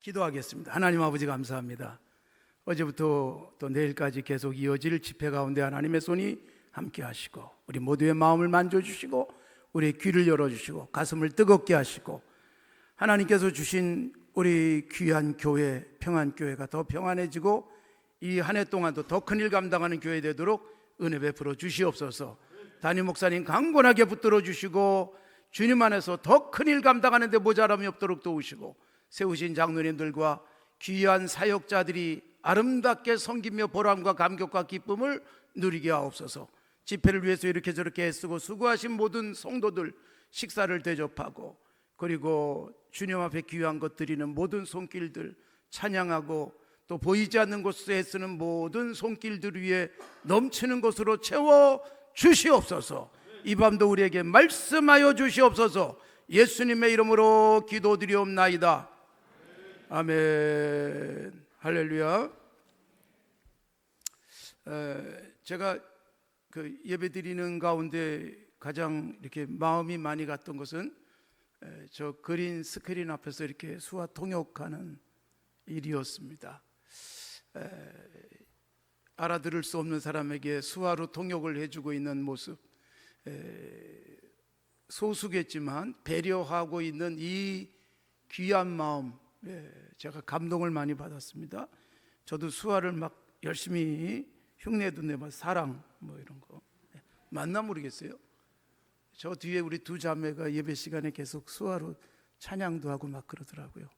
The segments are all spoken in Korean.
기도하겠습니다. 하나님 아버지 감사합니다. 어제부터 또 내일까지 계속 이어질 집회 가운데 하나님의 손이 함께 하시고 우리 모두의 마음을 만져주시고 우리의 귀를 열어주시고 가슴을 뜨겁게 하시고 하나님께서 주신 우리 귀한 교회, 평안교회가 더 평안해지고 이 한 해 동안도 더 큰 일 감당하는 교회 되도록 은혜 베풀어 주시옵소서. 담임 목사님 강건하게 붙들어 주시고 주님 안에서 더 큰 일 감당하는 데 모자람이 없도록 도우시고 세우신 장로님들과 귀한 사역자들이 아름답게 섬기며 보람과 감격과 기쁨을 누리게 하옵소서. 집회를 위해서 이렇게 저렇게 애쓰고 수고하신 모든 성도들 식사를 대접하고 그리고 주님 앞에 귀한 것 드리는 모든 손길들 찬양하고 또 보이지 않는 곳에 애쓰는 모든 손길들 위에 넘치는 것으로 채워 주시옵소서. 이 밤도 우리에게 말씀하여 주시옵소서. 예수님의 이름으로 기도드리옵나이다. 아멘. 할렐루야. 제가 그 예배 드리는 가운데 가장 이렇게 마음이 많이 갔던 것은 저 그린 스크린 앞에서 이렇게 수화 통역하는 일이었습니다. 알아들을 수 없는 사람에게 수화로 통역을 해주고 있는 모습, 소수겠지만 배려하고 있는 이 귀한 마음, 제가 감동을 많이 받았습니다. 저도 수화를 막 열심히 흉내도 내봐 사랑 뭐 이런 거 맞나 모르겠어요. 저 뒤에 우리 두 자매가 예배 시간에 계속 수화로 찬양도 하고 막 그러더라고요.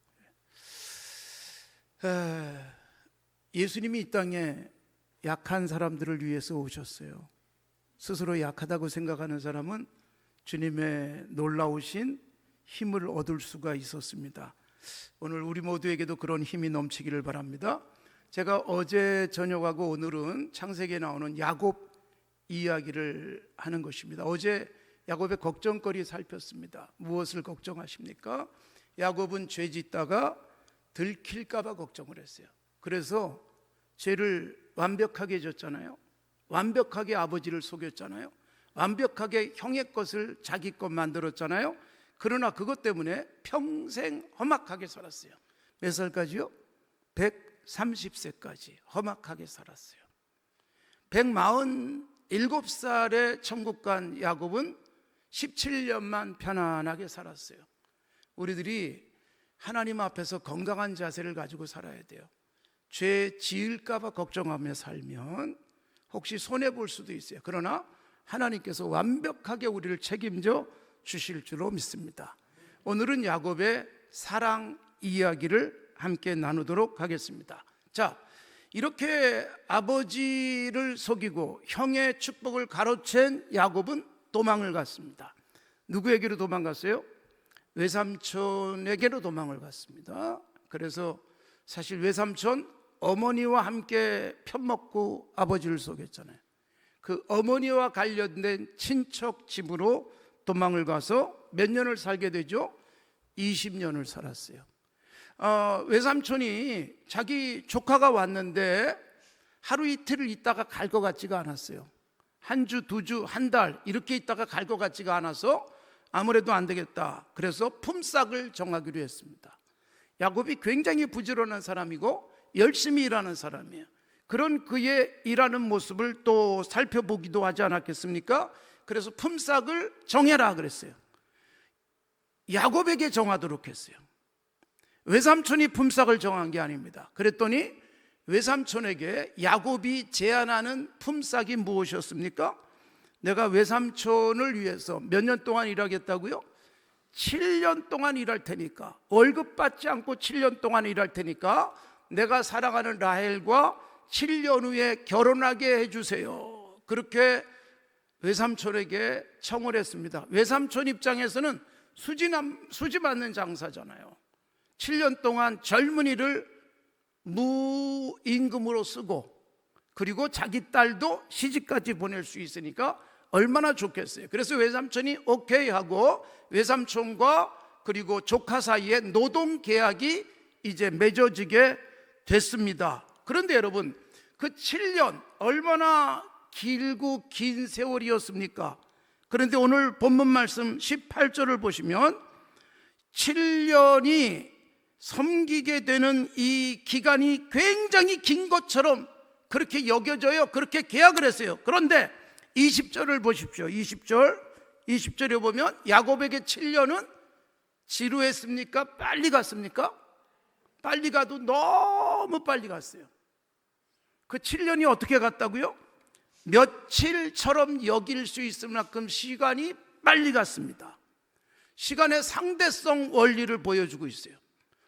예수님이 이 땅에 약한 사람들을 위해서 오셨어요. 스스로 약하다고 생각하는 사람은 주님의 놀라우신 힘을 얻을 수가 있었습니다. 오늘 우리 모두에게도 그런 힘이 넘치기를 바랍니다. 제가 어제 저녁하고 오늘은 창세기에 나오는 야곱 이야기를 하는 것입니다. 어제 야곱의 걱정거리 살폈습니다. 무엇을 걱정하십니까? 야곱은 죄 짓다가 들킬까 봐 걱정을 했어요. 그래서 죄를 완벽하게 졌잖아요. 완벽하게 아버지를 속였잖아요. 완벽하게 형의 것을 자기 것 만들었잖아요. 그러나 그것 때문에 평생 험악하게 살았어요. 몇 살까지요? 130세까지 험악하게 살았어요. 147살에 천국 간 야곱은 17년만 편안하게 살았어요. 우리들이 하나님 앞에서 건강한 자세를 가지고 살아야 돼요. 죄 지을까 봐 걱정하며 살면 혹시 손해볼 수도 있어요. 그러나 하나님께서 완벽하게 우리를 책임져 주실 줄로 믿습니다. 오늘은 야곱의 사랑 이야기를 함께 나누도록 하겠습니다. 자, 이렇게 아버지를 속이고 형의 축복을 가로챈 야곱은 도망을 갔습니다. 누구에게로 도망갔어요? 외삼촌에게로 도망을 갔습니다. 그래서 사실 외삼촌 어머니와 함께 편먹고 아버지를 속였잖아요. 그 어머니와 관련된 친척 집으로 도망을 가서 몇 년을 살게 되죠? 20년을 살았어요. 외삼촌이 자기 조카가 왔는데 하루 이틀을 있다가 갈 것 같지가 않았어요. 한 주, 두 주, 한 달 이렇게 있다가 갈 것 같지가 않아서 아무래도 안 되겠다. 그래서 품삯을 정하기로 했습니다. 야곱이 굉장히 부지런한 사람이고 열심히 일하는 사람이에요. 그런 그의 일하는 모습을 또 살펴보기도 하지 않았겠습니까? 그래서 품삯을 정해라 그랬어요. 야곱에게 정하도록 했어요. 외삼촌이 품삯을 정한 게 아닙니다. 그랬더니 외삼촌에게 야곱이 제안하는 품삯이 무엇이었습니까? 내가 외삼촌을 위해서 몇 년 동안 일하겠다고요? 7년 동안 일할 테니까, 월급 받지 않고 7년 동안 일할 테니까 내가 사랑하는 라헬과 7년 후에 결혼하게 해주세요. 그렇게 외삼촌에게 청을 했습니다. 외삼촌 입장에서는 수지 맞는 장사잖아요. 7년 동안 젊은이를 무임금으로 쓰고 그리고 자기 딸도 시집까지 보낼 수 있으니까 얼마나 좋겠어요. 그래서 외삼촌이 오케이 하고 외삼촌과 그리고 조카 사이에 노동계약이 이제 맺어지게 됐습니다. 그런데 여러분, 그 7년 얼마나 길고 긴 세월이었습니까? 그런데 오늘 본문 말씀 18절을 보시면 7년이 섬기게 되는 이 기간이 굉장히 긴 것처럼 그렇게 여겨져요. 그렇게 계약을 했어요. 그런데 20절을 보십시오. 20절에 보면 야곱에게 7년은 지루했습니까? 빨리 갔습니까? 빨리 가도 너무 빨리 갔어요. 그 7년이 어떻게 갔다고요? 며칠처럼 여길 수 있을 만큼 시간이 빨리 갔습니다. 시간의 상대성 원리를 보여주고 있어요.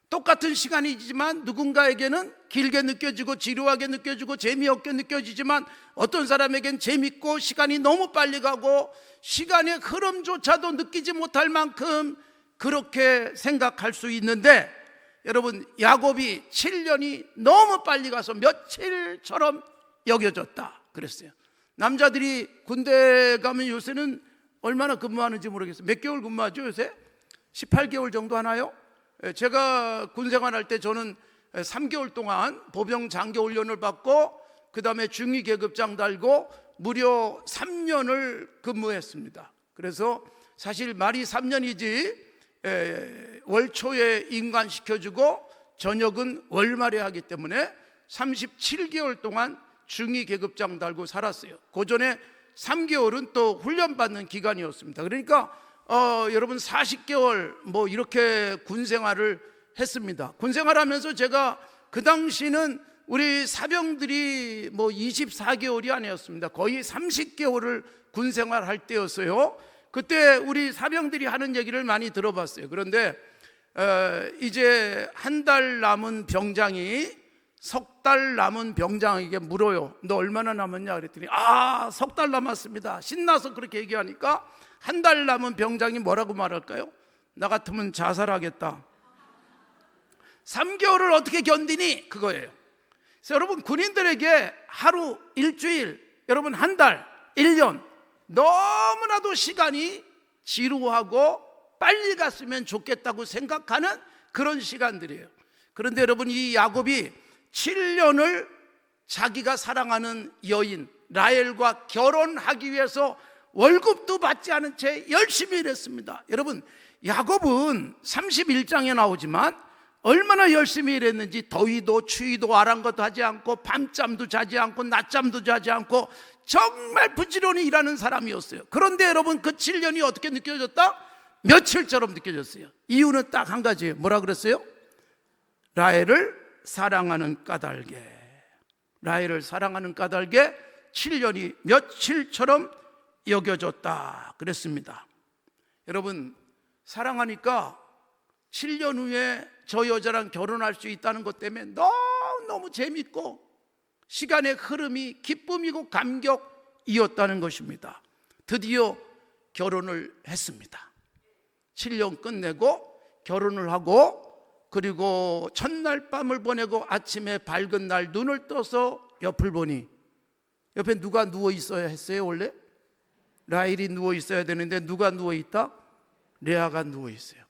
똑같은 시간이지만 누군가에게는 길게 느껴지고 지루하게 느껴지고 재미없게 느껴지지만 어떤 사람에겐 재밌고 시간이 너무 빨리 가고 시간의 흐름조차도 느끼지 못할 만큼 그렇게 생각할 수 있는데, 여러분, 야곱이 7년이 너무 빨리 가서 며칠처럼 여겨졌다 그랬어요. 남자들이 군대 가면 요새는 얼마나 근무하는지 모르겠어요. 몇 개월 근무하죠 요새? 18개월 정도 하나요? 제가 군 생활할 때 저는 3개월 동안 보병 장교 훈련을 받고 그 다음에 중위 계급장 달고 무려 3년을 근무했습니다. 그래서 사실 말이 3년이지 월초에 인관시켜주고 저녁은 월말에 하기 때문에 37개월 동안 중위 계급장 달고 살았어요. 그 전에 3개월은 또 훈련받는 기간이었습니다. 그러니까 여러분 40개월 뭐 이렇게 군생활을 했습니다. 군생활하면서 제가 그 당시는 우리 사병들이 뭐 24개월이 아니었습니다. 거의 30개월을 군생활할 때였어요. 그때 우리 사병들이 하는 얘기를 많이 들어봤어요. 그런데 이제 한 달 남은 병장이 석 달 남은 병장에게 물어요. 너 얼마나 남았냐 그랬더니 석 달 남았습니다. 신나서 그렇게 얘기하니까 한 달 남은 병장이 뭐라고 말할까요? 나 같으면 자살하겠다. 3개월을 어떻게 견디니? 그거예요. 그래서 여러분, 군인들에게 하루, 일주일, 여러분 한 달, 1년 너무나도 시간이 지루하고 빨리 갔으면 좋겠다고 생각하는 그런 시간들이에요. 그런데 여러분, 이 야곱이 7년을 자기가 사랑하는 여인 라헬과 결혼하기 위해서 월급도 받지 않은 채 열심히 일했습니다. 여러분, 야곱은 31장에 나오지만 얼마나 열심히 일했는지 더위도 추위도 아랑곳도 하지 않고 밤잠도 자지 않고 낮잠도 자지 않고 정말 부지런히 일하는 사람이었어요. 그런데 여러분, 그 7년이 어떻게 느껴졌다? 며칠처럼 느껴졌어요. 이유는 딱 한 가지예요. 뭐라 그랬어요? 라헬을 사랑하는 까닭에, 라헬을 사랑하는 까닭에 7년이 며칠처럼 여겨졌다 그랬습니다. 여러분, 사랑하니까 7년 후에 저 여자랑 결혼할 수 있다는 것 때문에 너무 재밌고 시간의 흐름이 기쁨이고 감격이었다는 것입니다. 드디어 결혼을 했습니다. 7년 끝내고 결혼을 하고, 그리고 첫날 밤을 보내고 아침에 밝은 날 눈을 떠서 옆을 보니 옆에 누가 누워 있어야 했어요? 원래 라헬이 누워 있어야 되는데 누가 누워 있다? 레아가 누워 있어요.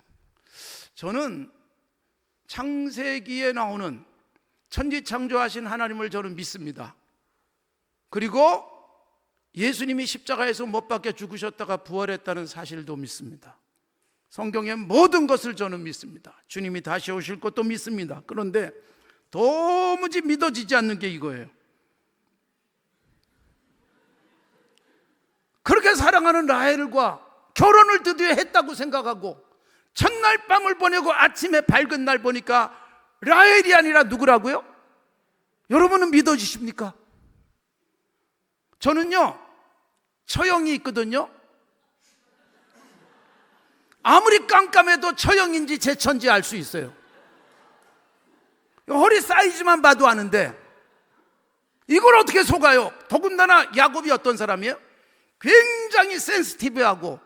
저는 창세기에 나오는 천지창조하신 하나님을 저는 믿습니다. 그리고 예수님이 십자가에서 못 박혀 죽으셨다가 부활했다는 사실도 믿습니다. 성경의 모든 것을 저는 믿습니다. 주님이 다시 오실 것도 믿습니다. 그런데 도무지 믿어지지 않는 게 이거예요. 그렇게 사랑하는 라헬과 결혼을 드디어 했다고 생각하고 첫날 밤을 보내고 아침에 밝은 날 보니까 라헬이 아니라 누구라고요? 여러분은 믿어지십니까? 저는요, 처형이 있거든요. 아무리 깜깜해도 처형인지 제천지 알 수 있어요. 허리 사이즈만 봐도 아는데 이걸 어떻게 속아요? 더군다나 야곱이 어떤 사람이에요? 굉장히 센시티브하고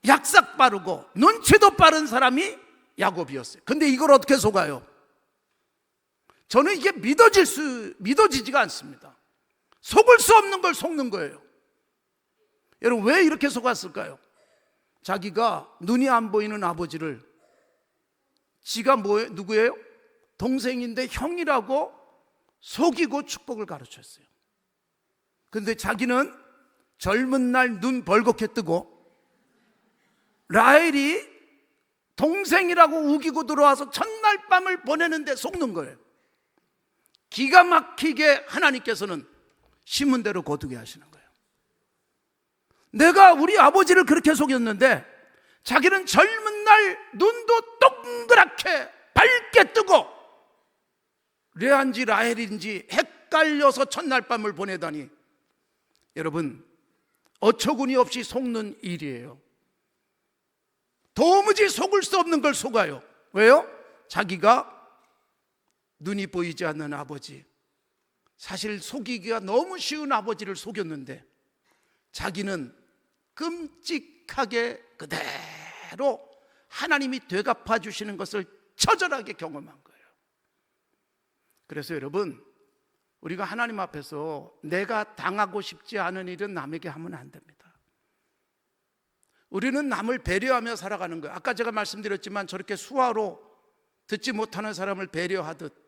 약삭 빠르고 눈치도 빠른 사람이 야곱이었어요. 근데 이걸 어떻게 속아요? 저는 이게 믿어지지가 않습니다. 속을 수 없는 걸 속는 거예요. 여러분, 왜 이렇게 속았을까요? 자기가 눈이 안 보이는 아버지를, 지가 누구예요? 동생인데 형이라고 속이고 축복을 가르쳤어요. 그런데 자기는 젊은 날 눈 벌겋게 뜨고 라헬이 동생이라고 우기고 들어와서 첫날 밤을 보내는데 속는 거예요. 기가 막히게 하나님께서는 심은 대로 거두게 하시는 거예요. 내가 우리 아버지를 그렇게 속였는데 자기는 젊은 날 눈도 동그랗게 밝게 뜨고 레아인지 라헬인지 헷갈려서 첫날 밤을 보내다니, 여러분 어처구니 없이 속는 일이에요. 도무지 속을 수 없는 걸 속아요. 왜요? 자기가 눈이 보이지 않는 아버지, 사실 속이기가 너무 쉬운 아버지를 속였는데 자기는 끔찍하게 그대로 하나님이 되갚아 주시는 것을 처절하게 경험한 거예요. 그래서 여러분, 우리가 하나님 앞에서 내가 당하고 싶지 않은 일은 남에게 하면 안 됩니다. 우리는 남을 배려하며 살아가는 거예요. 아까 제가 말씀드렸지만 저렇게 수화로 듣지 못하는 사람을 배려하듯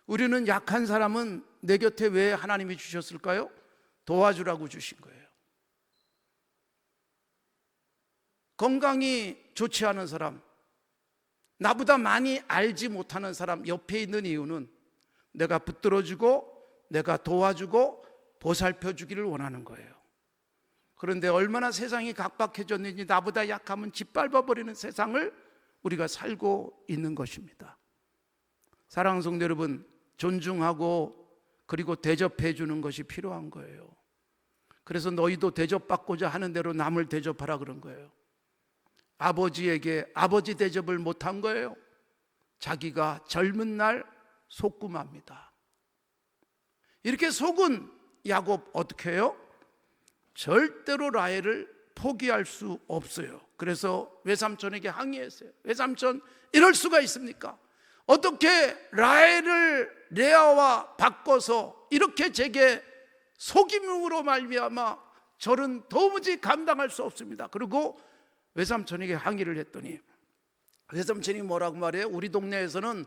우리는 약한 사람은 내 곁에 왜 하나님이 주셨을까요? 도와주라고 주신 거예요. 건강이 좋지 않은 사람, 나보다 많이 알지 못하는 사람 옆에 있는 이유는 내가 붙들어주고 내가 도와주고 보살펴 주기를 원하는 거예요. 그런데 얼마나 세상이 각박해졌는지 나보다 약하면 짓밟아버리는 세상을 우리가 살고 있는 것입니다. 사랑하는 성도 여러분, 존중하고 그리고 대접해 주는 것이 필요한 거예요. 그래서 너희도 대접받고자 하는 대로 남을 대접하라 그런 거예요. 아버지에게 아버지 대접을 못한 거예요. 자기가 젊은 날 속구합니다. 이렇게 속은 야곱 어떻게 해요? 절대로 라헬을 포기할 수 없어요. 그래서 외삼촌에게 항의했어요. 외삼촌, 이럴 수가 있습니까? 어떻게 라헬을 레아와 바꿔서 이렇게 제게 속임으로 말미암아 저는 도무지 감당할 수 없습니다. 그리고 외삼촌에게 항의를 했더니 외삼촌이 뭐라고 말해요? 우리 동네에서는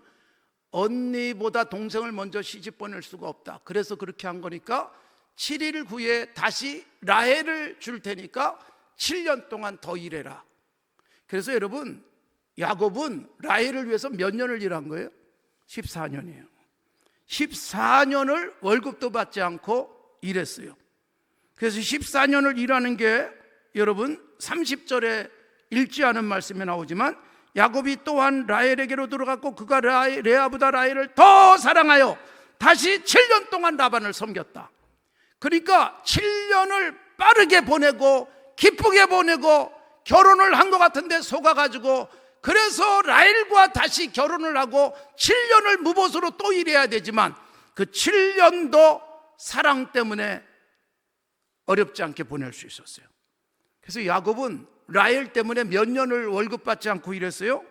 언니보다 동생을 먼저 시집 보낼 수가 없다. 그래서 그렇게 한 거니까 7일 후에 다시 라헬을 줄 테니까 7년 동안 더 일해라. 그래서 여러분, 야곱은 라헬을 위해서 몇 년을 일한 거예요? 14년이에요. 14년을 월급도 받지 않고 일했어요. 그래서 14년을 일하는 게 여러분 30절에 읽지 않은 말씀에 나오지만 야곱이 또한 라헬에게로 들어갔고 그가 레아보다 라헬을 더 사랑하여 다시 7년 동안 라반을 섬겼다. 그러니까 7년을 빠르게 보내고 기쁘게 보내고 결혼을 한 것 같은데 속아가지고, 그래서 라헬과 다시 결혼을 하고 7년을 무보수로 또 일해야 되지만 그 7년도 사랑 때문에 어렵지 않게 보낼 수 있었어요. 그래서 야곱은 라헬 때문에 몇 년을 월급 받지 않고 일했어요?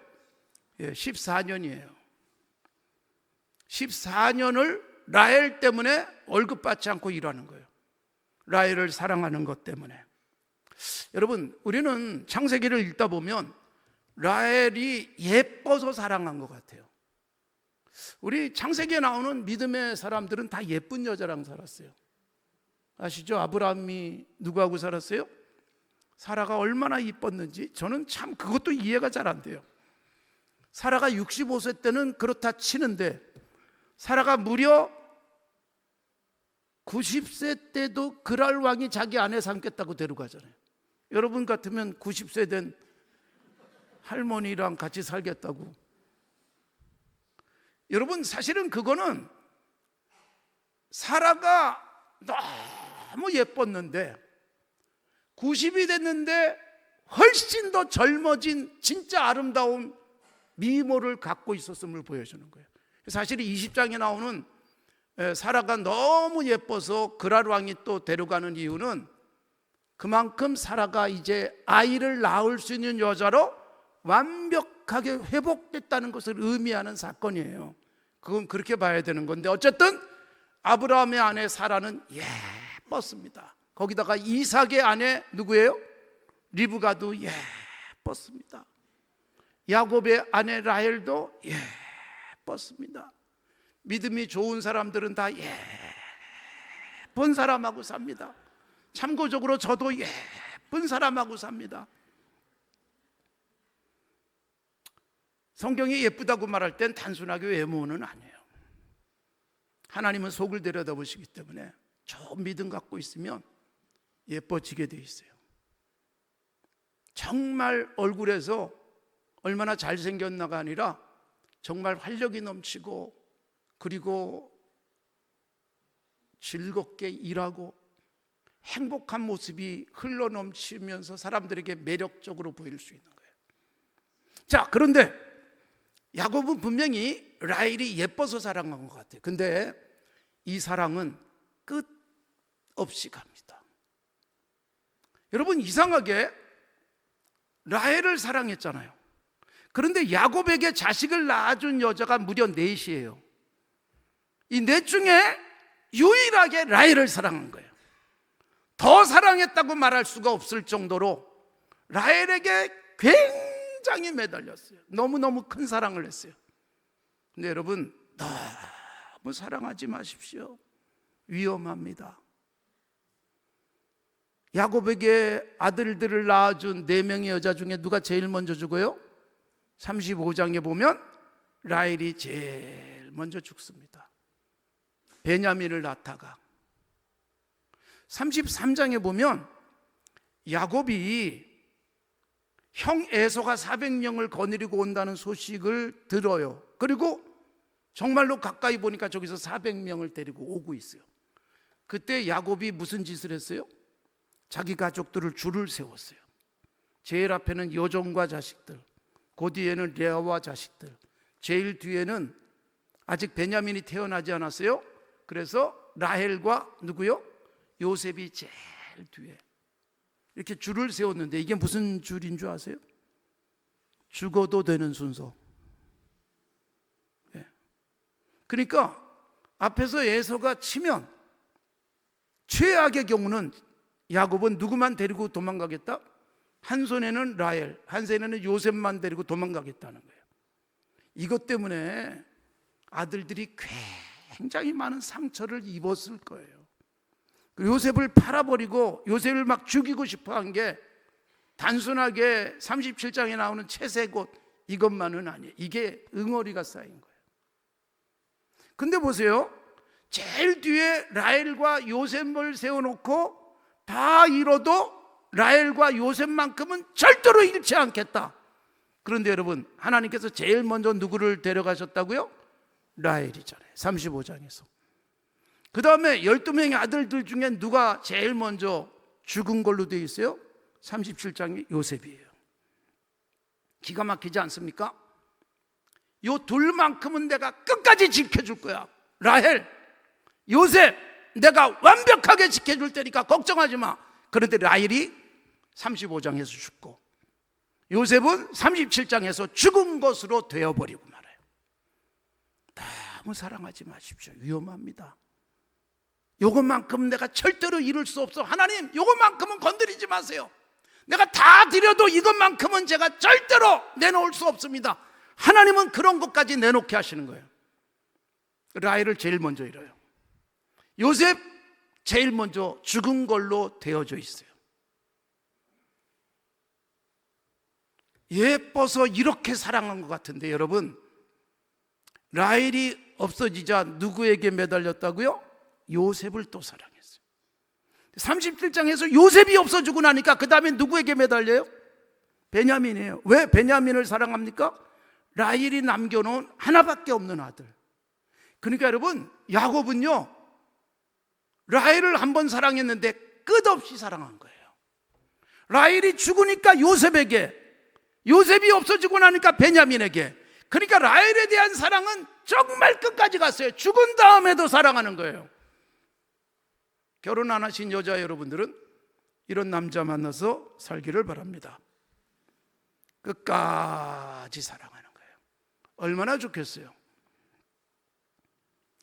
14년이에요. 14년을 라헬 때문에 월급 받지 않고 일하는 거예요. 라헬을 사랑하는 것 때문에. 여러분, 우리는 창세기를 읽다 보면 라헬이 예뻐서 사랑한 것 같아요. 우리 창세기에 나오는 믿음의 사람들은 다 예쁜 여자랑 살았어요. 아시죠? 아브라함이 누구하고 살았어요? 사라가 얼마나 이뻤는지 저는 참 그것도 이해가 잘 안 돼요. 사라가 65세 때는 그렇다 치는데 사라가 무려 90세 때도 그랄 왕이 자기 아내 삼겠다고 데려가잖아요. 여러분 같으면 90세 된 할머니랑 같이 살겠다고. 여러분, 사실은 그거는 사라가 너무 예뻤는데 90이 됐는데 훨씬 더 젊어진 진짜 아름다운 미모를 갖고 있었음을 보여주는 거예요. 사실 20장에 나오는 사라가 너무 예뻐서 그랄 왕이 또 데려가는 이유는 그만큼 사라가 이제 아이를 낳을 수 있는 여자로 완벽하게 회복됐다는 것을 의미하는 사건이에요. 그건 그렇게 봐야 되는 건데, 어쨌든 아브라함의 아내 사라는 예뻤습니다. 거기다가 이삭의 아내 누구예요? 리브가도 예뻤습니다. 야곱의 아내 라헬도 예뻤습니다. 믿음이 좋은 사람들은 다 예쁜 사람하고 삽니다. 참고적으로 저도 예쁜 사람하고 삽니다. 성경이 예쁘다고 말할 땐 단순하게 외모는 아니에요. 하나님은 속을 들여다보시기 때문에 좀 믿음 갖고 있으면 예뻐지게 돼 있어요. 정말 얼굴에서 얼마나 잘생겼나가 아니라 정말 활력이 넘치고, 그리고 즐겁게 일하고 행복한 모습이 흘러넘치면서 사람들에게 매력적으로 보일 수 있는 거예요. 자, 그런데 야곱은 분명히 라헬이 예뻐서 사랑한 것 같아요. 근데 이 사랑은 끝 없이 갑니다. 여러분, 이상하게 라헬을 사랑했잖아요. 그런데 야곱에게 자식을 낳아준 여자가 무려 넷이에요. 이 넷 중에 유일하게 라헬을 사랑한 거예요. 더 사랑했다고 말할 수가 없을 정도로 라헬에게 굉장히 매달렸어요. 너무너무 큰 사랑을 했어요. 근데 여러분, 너무 사랑하지 마십시오. 위험합니다. 야곱에게 아들들을 낳아준 4명의 여자 중에 누가 제일 먼저 죽어요? 35장에 보면 라헬이 제일 먼저 죽습니다. 베냐민을 낳다가 33장에 보면 야곱이 형 에서가 400명을 거느리고 온다는 소식을 들어요. 그리고 정말로 가까이 보니까 저기서 400명을 데리고 오고 있어요. 그때 야곱이 무슨 짓을 했어요? 자기 가족들을 줄을 세웠어요. 제일 앞에는 여종과 자식들, 그 뒤에는 레아와 자식들, 제일 뒤에는 아직 베냐민이 태어나지 않았어요. 그래서 라헬과 누구요? 요셉이 제일 뒤에 이렇게 줄을 세웠는데, 이게 무슨 줄인 줄 아세요? 죽어도 되는 순서. 그러니까 앞에서 에서가 치면 최악의 경우는 야곱은 누구만 데리고 도망가겠다? 한 손에는 라헬, 한 손에는 요셉만 데리고 도망가겠다는 거예요. 이것 때문에 아들들이 굉장히 많은 상처를 입었을 거예요. 요셉을 팔아버리고 요셉을 막 죽이고 싶어 한 게 단순하게 37장에 나오는 채색 옷 이것만은 아니에요. 이게 응어리가 쌓인 거예요. 근데 보세요, 제일 뒤에 라헬과 요셉을 세워놓고 다 잃어도 라헬과 요셉만큼은 절대로 잃지 않겠다. 그런데 여러분, 하나님께서 제일 먼저 누구를 데려가셨다고요? 라헬이잖아요. 35장에서. 그 다음에 12명의 아들들 중에 누가 제일 먼저 죽은 걸로 되어 있어요? 37장이 요셉이에요. 기가 막히지 않습니까? 요 둘만큼은 내가 끝까지 지켜줄 거야. 라헬, 요셉, 내가 완벽하게 지켜줄 테니까 걱정하지 마. 그런데 라헬이 35장에서 죽고 요셉은 37장에서 죽은 것으로 되어버리고 말아요. 너무 사랑하지 마십시오. 위험합니다. 요것만큼은 내가 절대로 이룰 수 없어. 하나님, 요것만큼은 건드리지 마세요. 내가 다 드려도 이것만큼은 제가 절대로 내놓을 수 없습니다. 하나님은 그런 것까지 내놓게 하시는 거예요. 라헬을 제일 먼저 잃어요. 요셉 제일 먼저 죽은 걸로 되어져 있어요. 예뻐서 이렇게 사랑한 것 같은데 여러분, 라헬이 없어지자 누구에게 매달렸다고요? 요셉을 또 사랑했어요. 37장에서 요셉이 없어지고 나니까 그 다음에 누구에게 매달려요? 베냐민이에요. 왜 베냐민을 사랑합니까? 라헬이 남겨놓은 하나밖에 없는 아들. 그러니까 여러분, 야곱은요 라헬을 한 번 사랑했는데 끝없이 사랑한 거예요. 라헬이 죽으니까 요셉에게, 요셉이 없어지고 나니까 베냐민에게. 그러니까 라헬에 대한 사랑은 정말 끝까지 갔어요. 죽은 다음에도 사랑하는 거예요. 결혼 안 하신 여자 여러분들은 이런 남자 만나서 살기를 바랍니다. 끝까지 사랑하는 거예요. 얼마나 좋겠어요.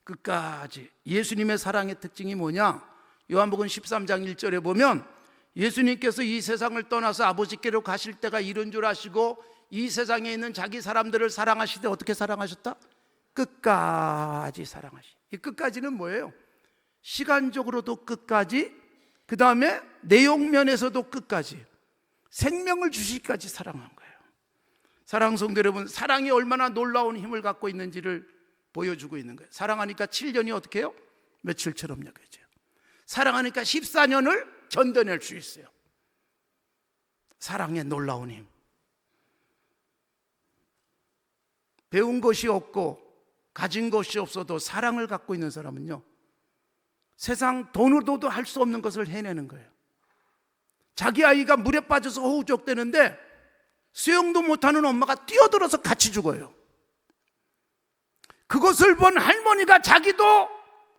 끝까지. 예수님의 사랑의 특징이 뭐냐? 요한복음 13장 1절에 보면 예수님께서 이 세상을 떠나서 아버지께로 가실 때가 이른 줄 아시고 이 세상에 있는 자기 사람들을 사랑하시되 어떻게 사랑하셨다? 끝까지 사랑하시. 이 끝까지는 뭐예요? 시간적으로도 끝까지, 그 다음에 내용면에서도 끝까지, 생명을 주시기까지 사랑한 거예요. 사랑하는 성도 여러분, 사랑이 얼마나 놀라운 힘을 갖고 있는지를 보여주고 있는 거예요. 사랑하니까 7년이 어떻게 해요? 며칠처럼 여겨져요. 사랑하니까 14년을 견뎌낼 수 있어요. 사랑의 놀라운 힘. 배운 것이 없고 가진 것이 없어도 사랑을 갖고 있는 사람은요, 세상 돈으로도 할 수 없는 것을 해내는 거예요. 자기 아이가 물에 빠져서 허우적대는데 수영도 못하는 엄마가 뛰어들어서 같이 죽어요. 그것을 본 할머니가 자기도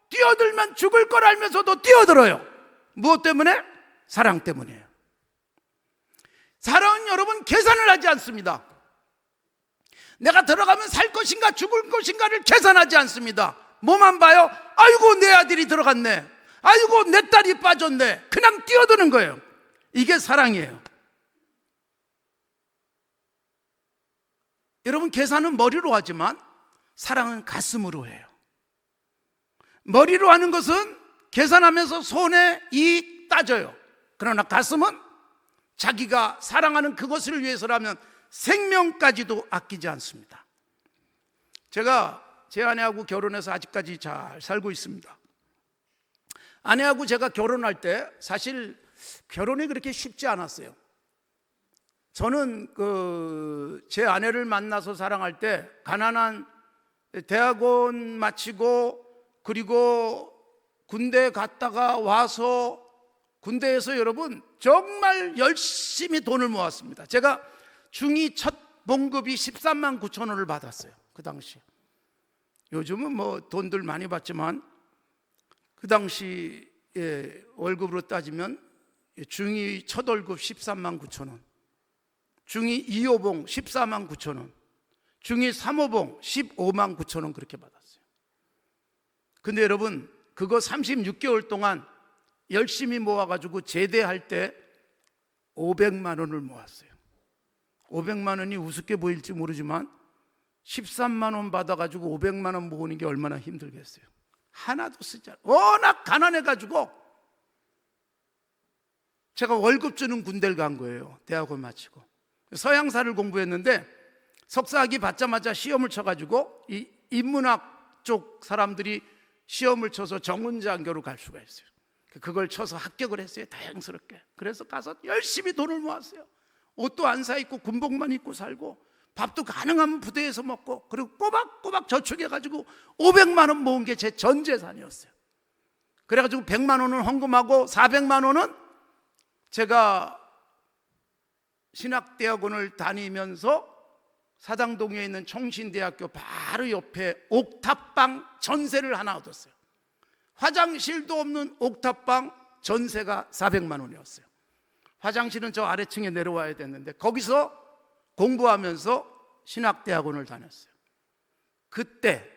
뛰어들면 죽을 걸 알면서도 뛰어들어요. 무엇 때문에? 사랑 때문이에요. 사랑은 여러분 계산을 하지 않습니다. 내가 들어가면 살 것인가 죽을 것인가를 계산하지 않습니다. 뭐만 봐요? 아이고 내 아들이 들어갔네, 아이고 내 딸이 빠졌네. 그냥 뛰어드는 거예요. 이게 사랑이에요. 여러분, 계산은 머리로 하지만 사랑은 가슴으로 해요. 머리로 하는 것은 계산하면서 손에 이 따져요. 그러나 가슴은 자기가 사랑하는 그것을 위해서라면 생명까지도 아끼지 않습니다. 제가 제 아내하고 결혼해서 아직까지 잘 살고 있습니다. 아내하고 제가 결혼할 때 사실 결혼이 그렇게 쉽지 않았어요. 저는 제 아내를 만나서 사랑할 때 가난한 대학원 마치고 그리고 군대 갔다가 와서 군대에서 여러분 정말 열심히 돈을 모았습니다. 제가 중2 첫 봉급이 13만 9천 원을 받았어요. 그 당시. 요즘은 뭐 돈들 많이 받지만 그 당시 월급으로 따지면 중2 첫 월급 13만 9천 원, 중2 2호봉 14만 9천 원, 중2 3호봉 15만 9천 원 그렇게 받았어요. 근데 여러분 그거 36개월 동안 열심히 모아가지고 제대할 때 500만 원을 모았어요. 500만 원이 우습게 보일지 모르지만 13만 원 받아가지고 500만 원 모으는 게 얼마나 힘들겠어요. 하나도 쓰지 않아요. 워낙 가난해가지고 제가 월급 주는 군대를 간 거예요. 대학원 마치고 서양사를 공부했는데 석사학위 받자마자 시험을 쳐가지고 이 인문학 쪽 사람들이 시험을 쳐서 정훈장교로 갈 수가 있어요. 그걸 쳐서 합격을 했어요. 다행스럽게. 그래서 가서 열심히 돈을 모았어요. 옷도 안 사 입고 군복만 입고 살고 밥도 가능하면 부대에서 먹고 그리고 꼬박꼬박 저축해가지고 500만 원 모은 게 제 전 재산이었어요. 그래가지고 100만 원은 헌금하고 400만 원은 제가 신학대학원을 다니면서 사당동에 있는 총신대학교 바로 옆에 옥탑방 전세를 하나 얻었어요. 화장실도 없는 옥탑방 전세가 400만 원이었어요. 화장실은 저 아래층에 내려와야 됐는데 거기서 공부하면서 신학대학원을 다녔어요. 그때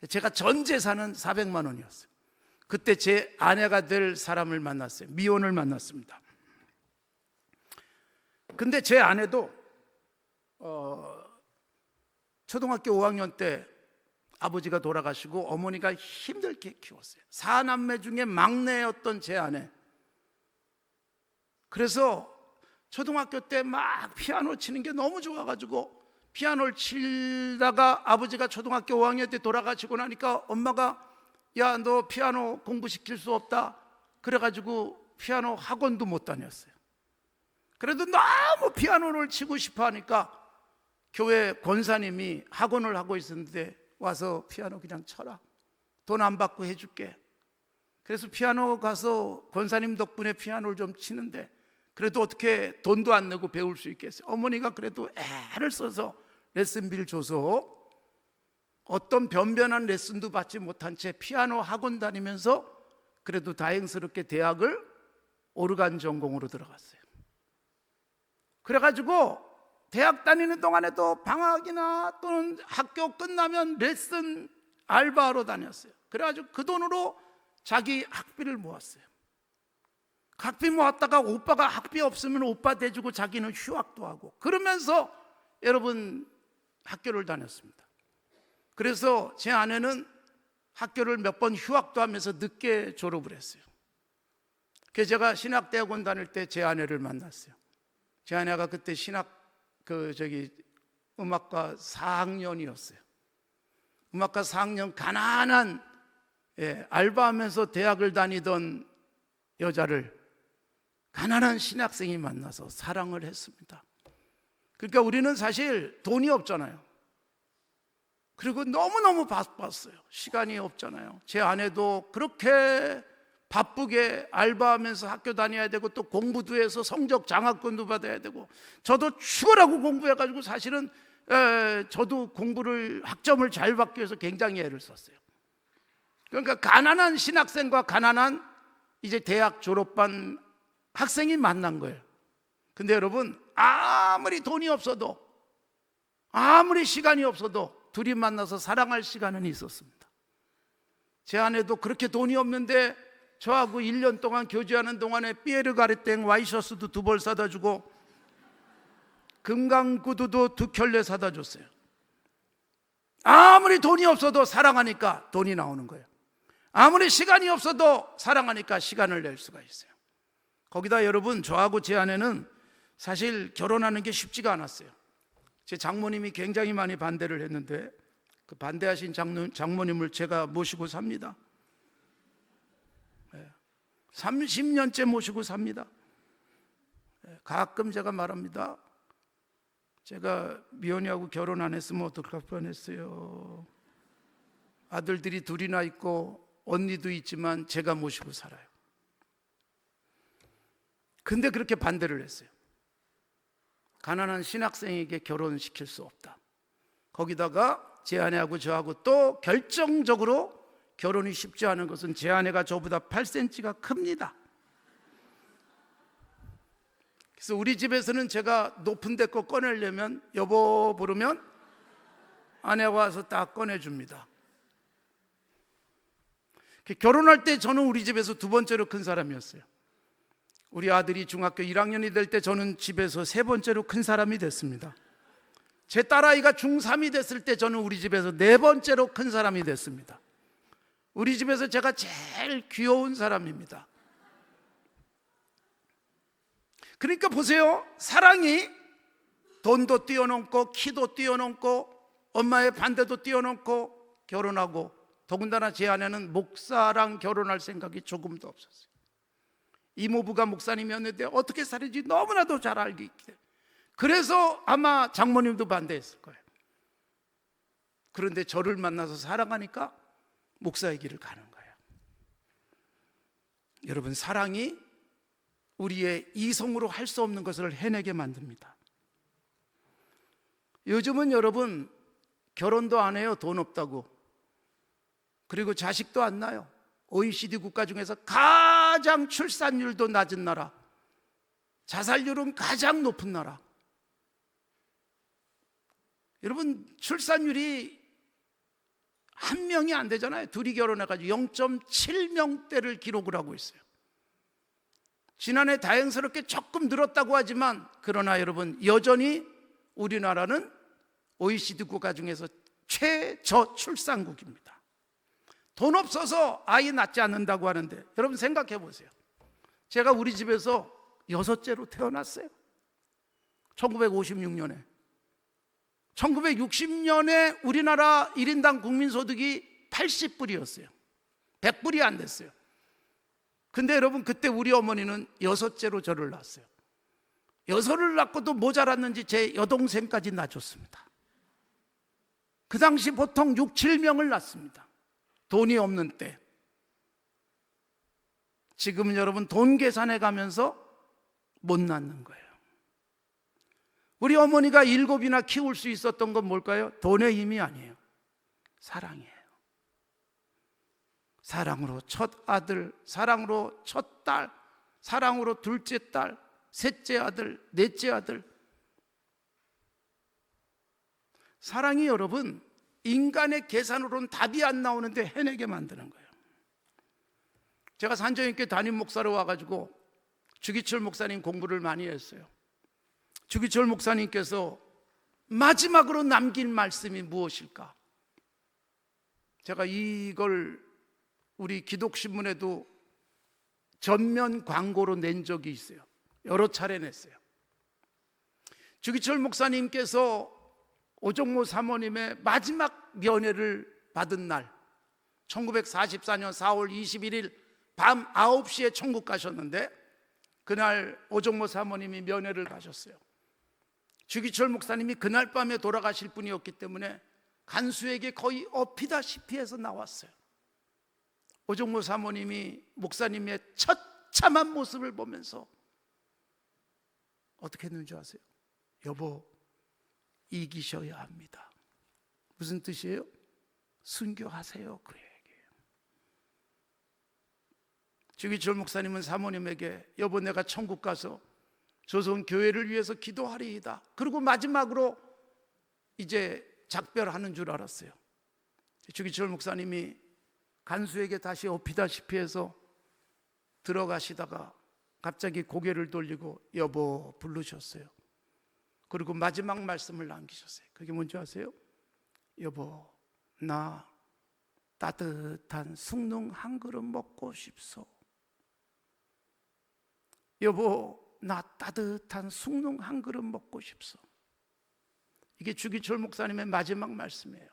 제가 전 재산은 400만 원이었어요. 그때 제 아내가 될 사람을 만났어요. 미혼을 만났습니다. 근데 제 아내도 초등학교 5학년 때 아버지가 돌아가시고 어머니가 힘들게 키웠어요. 4남매 중에 막내였던 제 아내. 그래서 초등학교 때 막 피아노 치는 게 너무 좋아가지고 피아노를 치다가 아버지가 초등학교 5학년 때 돌아가시고 나니까 엄마가 야, 너 피아노 공부시킬 수 없다 그래가지고 피아노 학원도 못 다녔어요. 그래도 너무 피아노를 치고 싶어 하니까 교회 권사님이 학원을 하고 있었는데 와서 피아노 그냥 쳐라, 돈 안 받고 해줄게. 그래서 피아노 가서 권사님 덕분에 피아노를 좀 치는데 그래도 어떻게 돈도 안 내고 배울 수 있겠어요. 어머니가 그래도 애를 써서 레슨비를 줘서 어떤 변변한 레슨도 받지 못한 채 피아노 학원 다니면서 그래도 다행스럽게 대학을 오르간 전공으로 들어갔어요. 그래가지고 대학 다니는 동안에도 방학이나 또는 학교 끝나면 레슨 알바하러 다녔어요. 그래가지고 그 돈으로 자기 학비를 모았어요. 학비 모았다가 오빠가 학비 없으면 오빠 대주고 자기는 휴학도 하고 그러면서 여러분 학교를 다녔습니다. 그래서 제 아내는 학교를 몇 번 휴학도 하면서 늦게 졸업을 했어요. 그래서 제가 신학대학원 다닐 때 제 아내를 만났어요. 제 아내가 그때 신학 음악과 4학년이었어요. 음악과 4학년 가난한 알바하면서 대학을 다니던 여자를 가난한 신학생이 만나서 사랑을 했습니다. 그러니까 우리는 사실 돈이 없잖아요. 그리고 너무너무 바빴어요. 시간이 없잖아요. 제 아내도 그렇게 바쁘게 알바하면서 학교 다녀야 되고 또 공부도 해서 성적 장학금도 받아야 되고, 저도 죽으라고 공부해가지고 사실은 저도 공부를 학점을 잘 받기 위해서 굉장히 애를 썼어요. 그러니까 가난한 신학생과 가난한 이제 대학 졸업반 학생이 만난 거예요. 근데 여러분, 아무리 돈이 없어도 아무리 시간이 없어도 둘이 만나서 사랑할 시간은 있었습니다. 제 아내도 그렇게 돈이 없는데 저하고 1년 동안 교제하는 동안에 피에르 가르땡 와이셔츠도 2벌 사다 주고 금강구두도 2켤레 사다 줬어요. 아무리 돈이 없어도 사랑하니까 돈이 나오는 거예요. 아무리 시간이 없어도 사랑하니까 시간을 낼 수가 있어요. 거기다 여러분, 저하고 제 아내는 사실 결혼하는 게 쉽지가 않았어요. 제 장모님이 굉장히 많이 반대를 했는데 그 반대하신 장모님을 제가 모시고 삽니다. 30년째 모시고 삽니다. 가끔 제가 말합니다. 제가 미연이하고 결혼 안 했으면 어떡할 뻔했어요. 아들들이 2이나 있고 언니도 있지만 제가 모시고 살아요. 근데 그렇게 반대를 했어요. 가난한 신학생에게 결혼시킬 수 없다. 거기다가 제 아내하고 저하고 또 결정적으로 결혼이 쉽지 않은 것은 제 아내가 저보다 8cm가 큽니다. 그래서 우리 집에서는 제가 높은 데 거 꺼내려면 여보 부르면 아내가 와서 딱 꺼내줍니다. 결혼할 때 저는 우리 집에서 2번째로 큰 사람이었어요. 우리 아들이 중학교 1학년이 될 때 저는 집에서 3번째로 큰 사람이 됐습니다. 제 딸아이가 중3이 됐을 때 저는 우리 집에서 4번째로 큰 사람이 됐습니다. 우리 집에서 제가 제일 귀여운 사람입니다. 그러니까 보세요. 사랑이 돈도 뛰어넘고 키도 뛰어넘고 엄마의 반대도 뛰어넘고 결혼하고, 더군다나 제 아내는 목사랑 결혼할 생각이 조금도 없었어요. 이모부가 목사님이었는데 어떻게 살인지 너무나도 잘 알기 때문에, 그래서 아마 장모님도 반대했을 거예요. 그런데 저를 만나서 사랑하니까 목사의 길을 가는 거예요. 여러분, 사랑이 우리의 이성으로 할 수 없는 것을 해내게 만듭니다. 요즘은 여러분, 결혼도 안 해요. 돈 없다고. 그리고 자식도 안 낳아요. OECD 국가 중에서 가장 출산율도 낮은 나라, 자살률은 가장 높은 나라. 여러분, 출산율이 1명이 안 되잖아요. 2이 결혼해가지고 0.7명대를 기록을 하고 있어요. 지난해 다행스럽게 조금 늘었다고 하지만, 그러나 여러분, 여전히 우리나라는 OECD 국가 중에서 최저출산국입니다. 돈 없어서 아이 낳지 않는다고 하는데, 여러분 생각해 보세요. 제가 우리 집에서 6째로 태어났어요. 1956년에 1960년에 우리나라 1인당 국민소득이 80불이었어요. 100불이 안 됐어요. 근데 여러분, 그때 우리 어머니는 6째로 저를 낳았어요. 6을 낳고도 모자랐는지 제 여동생까지 낳아줬습니다. 그 당시 보통 6, 7명을 낳습니다. 돈이 없는 때. 지금은 여러분 돈 계산해 가면서 못 낳는 거예요. 우리 어머니가 7이나 키울 수 있었던 건 뭘까요? 돈의 힘이 아니에요. 사랑이에요. 사랑으로 첫 아들, 사랑으로 첫 딸, 사랑으로 둘째 딸, 셋째 아들, 넷째 아들. 사랑이 여러분, 인간의 계산으로는 답이 안 나오는데 해내게 만드는 거예요. 제가 산정인교회 담임 목사로 와가지고 주기철 목사님 공부를 많이 했어요. 주기철 목사님께서 마지막으로 남긴 말씀이 무엇일까? 제가 이걸 우리 기독신문에도 전면 광고로 낸 적이 있어요. 여러 차례 냈어요. 주기철 목사님께서 오종모 사모님의 마지막 면회를 받은 날 1944년 4월 21일 밤 9시에 천국 가셨는데, 그날 오종모 사모님이 면회를 가셨어요. 주기철 목사님이 그날 밤에 돌아가실 분이었기 때문에 간수에게 거의 업히다시피 해서 나왔어요. 오종모 사모님이 목사님의 처참한 모습을 보면서 어떻게 했는지 아세요? 여보, 이기셔야 합니다. 무슨 뜻이에요? 순교하세요, 그 얘기예요. 주기철 목사님은 사모님에게 여보, 내가 천국 가서 조선 교회를 위해서 기도하리이다. 그리고 마지막으로 이제 작별하는 줄 알았어요. 주기철 목사님이 간수에게 다시 업히다시피 해서 들어가시다가 갑자기 고개를 돌리고 여보 부르셨어요. 그리고 마지막 말씀을 남기셨어요. 그게 뭔지 아세요? 여보, 나 따뜻한 숭늉 한 그릇 먹고 싶소. 여보, 나 따뜻한 숭늉 한 그릇 먹고 싶소. 이게 주기철 목사님의 마지막 말씀이에요.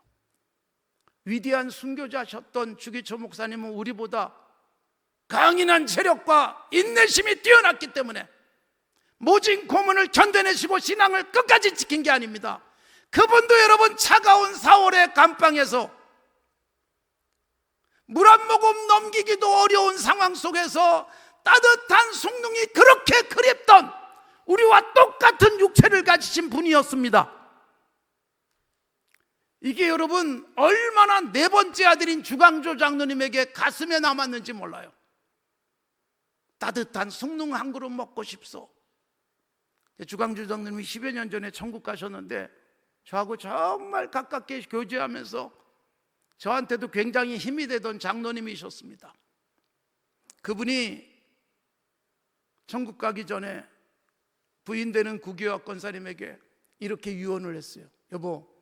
위대한 순교자셨던 주기철 목사님은 우리보다 강인한 체력과 인내심이 뛰어났기 때문에 모진 고문을 견뎌내시고 신앙을 끝까지 지킨 게 아닙니다. 그분도 여러분 차가운 4월의 감방에서 물 한 모금 넘기기도 어려운 상황 속에서 따뜻한 숭늉이 그렇게 그립던 우리와 똑같은 육체를 가지신 분이었습니다. 이게 여러분 얼마나 네 번째 아들인 주강조 장로님에게 가슴에 남았는지 몰라요. 따뜻한 숭늉 한 그릇 먹고 싶소. 주강조 장로님이 10여 년 전에 천국 가셨는데 저하고 정말 가깝게 교제하면서 저한테도 굉장히 힘이 되던 장로님이셨습니다. 그분이 천국 가기 전에 부인되는 구교학 권사님에게 이렇게 유언을 했어요. 여보,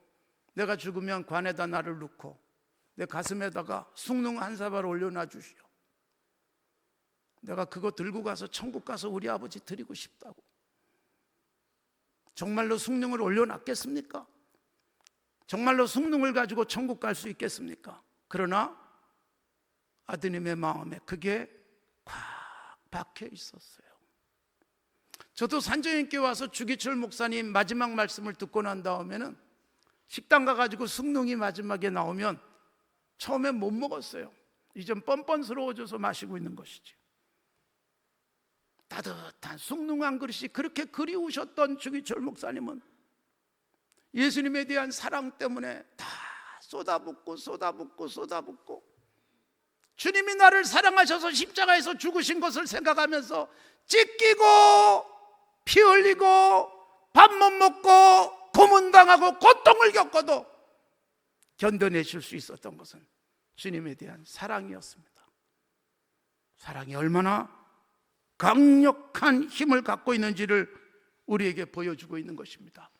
내가 죽으면 관에다 나를 넣고 내 가슴에다가 숭늉 한 사발 올려놔 주시오. 내가 그거 들고 가서 천국 가서 우리 아버지 드리고 싶다고. 정말로 숭늉을 올려놨겠습니까? 정말로 숭늉을 가지고 천국 갈 수 있겠습니까? 그러나 아드님의 마음에 그게 꽉 박혀 있었어요. 저도 산정인께 와서 주기철 목사님 마지막 말씀을 듣고 난 다음에는 식당 가가지고 숭늉이 마지막에 나오면 처음엔 못 먹었어요. 이젠 뻔뻔스러워져서 마시고 있는 것이지. 따뜻한 숭늉 한 그릇이 그렇게 그리우셨던 주기철 목사님은 예수님에 대한 사랑 때문에 다 쏟아붓고 주님이 나를 사랑하셔서 십자가에서 죽으신 것을 생각하면서 찢기고 피 흘리고 밥 못 먹고 고문당하고 고통을 겪어도 견뎌내실 수 있었던 것은 주님에 대한 사랑이었습니다. 사랑이 얼마나 강력한 힘을 갖고 있는지를 우리에게 보여주고 있는 것입니다.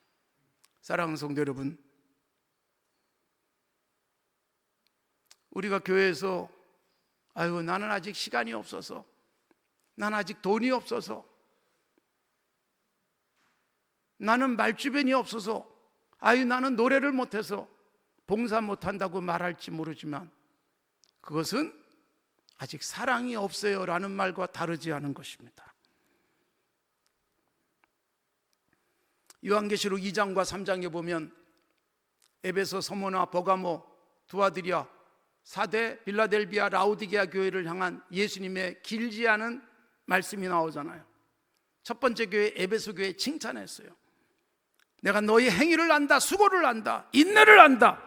사랑하는 성도 여러분, 우리가 교회에서 아유 나는 아직 시간이 없어서, 나는 아직 돈이 없어서, 나는 말주변이 없어서, 아유 나는 노래를 못해서 봉사 못한다고 말할지 모르지만 그것은 아직 사랑이 없어요 라는 말과 다르지 않은 것입니다. 요한계시록 2장과 3장에 보면 에베소, 서모나, 버가모, 두아드리아, 사대, 빌라델비아, 라우디게아 교회를 향한 예수님의 길지 않은 말씀이 나오잖아요. 첫 번째 교회 에베소 교회 칭찬했어요. 내가 너희 행위를 안다, 수고를 안다, 인내를 안다,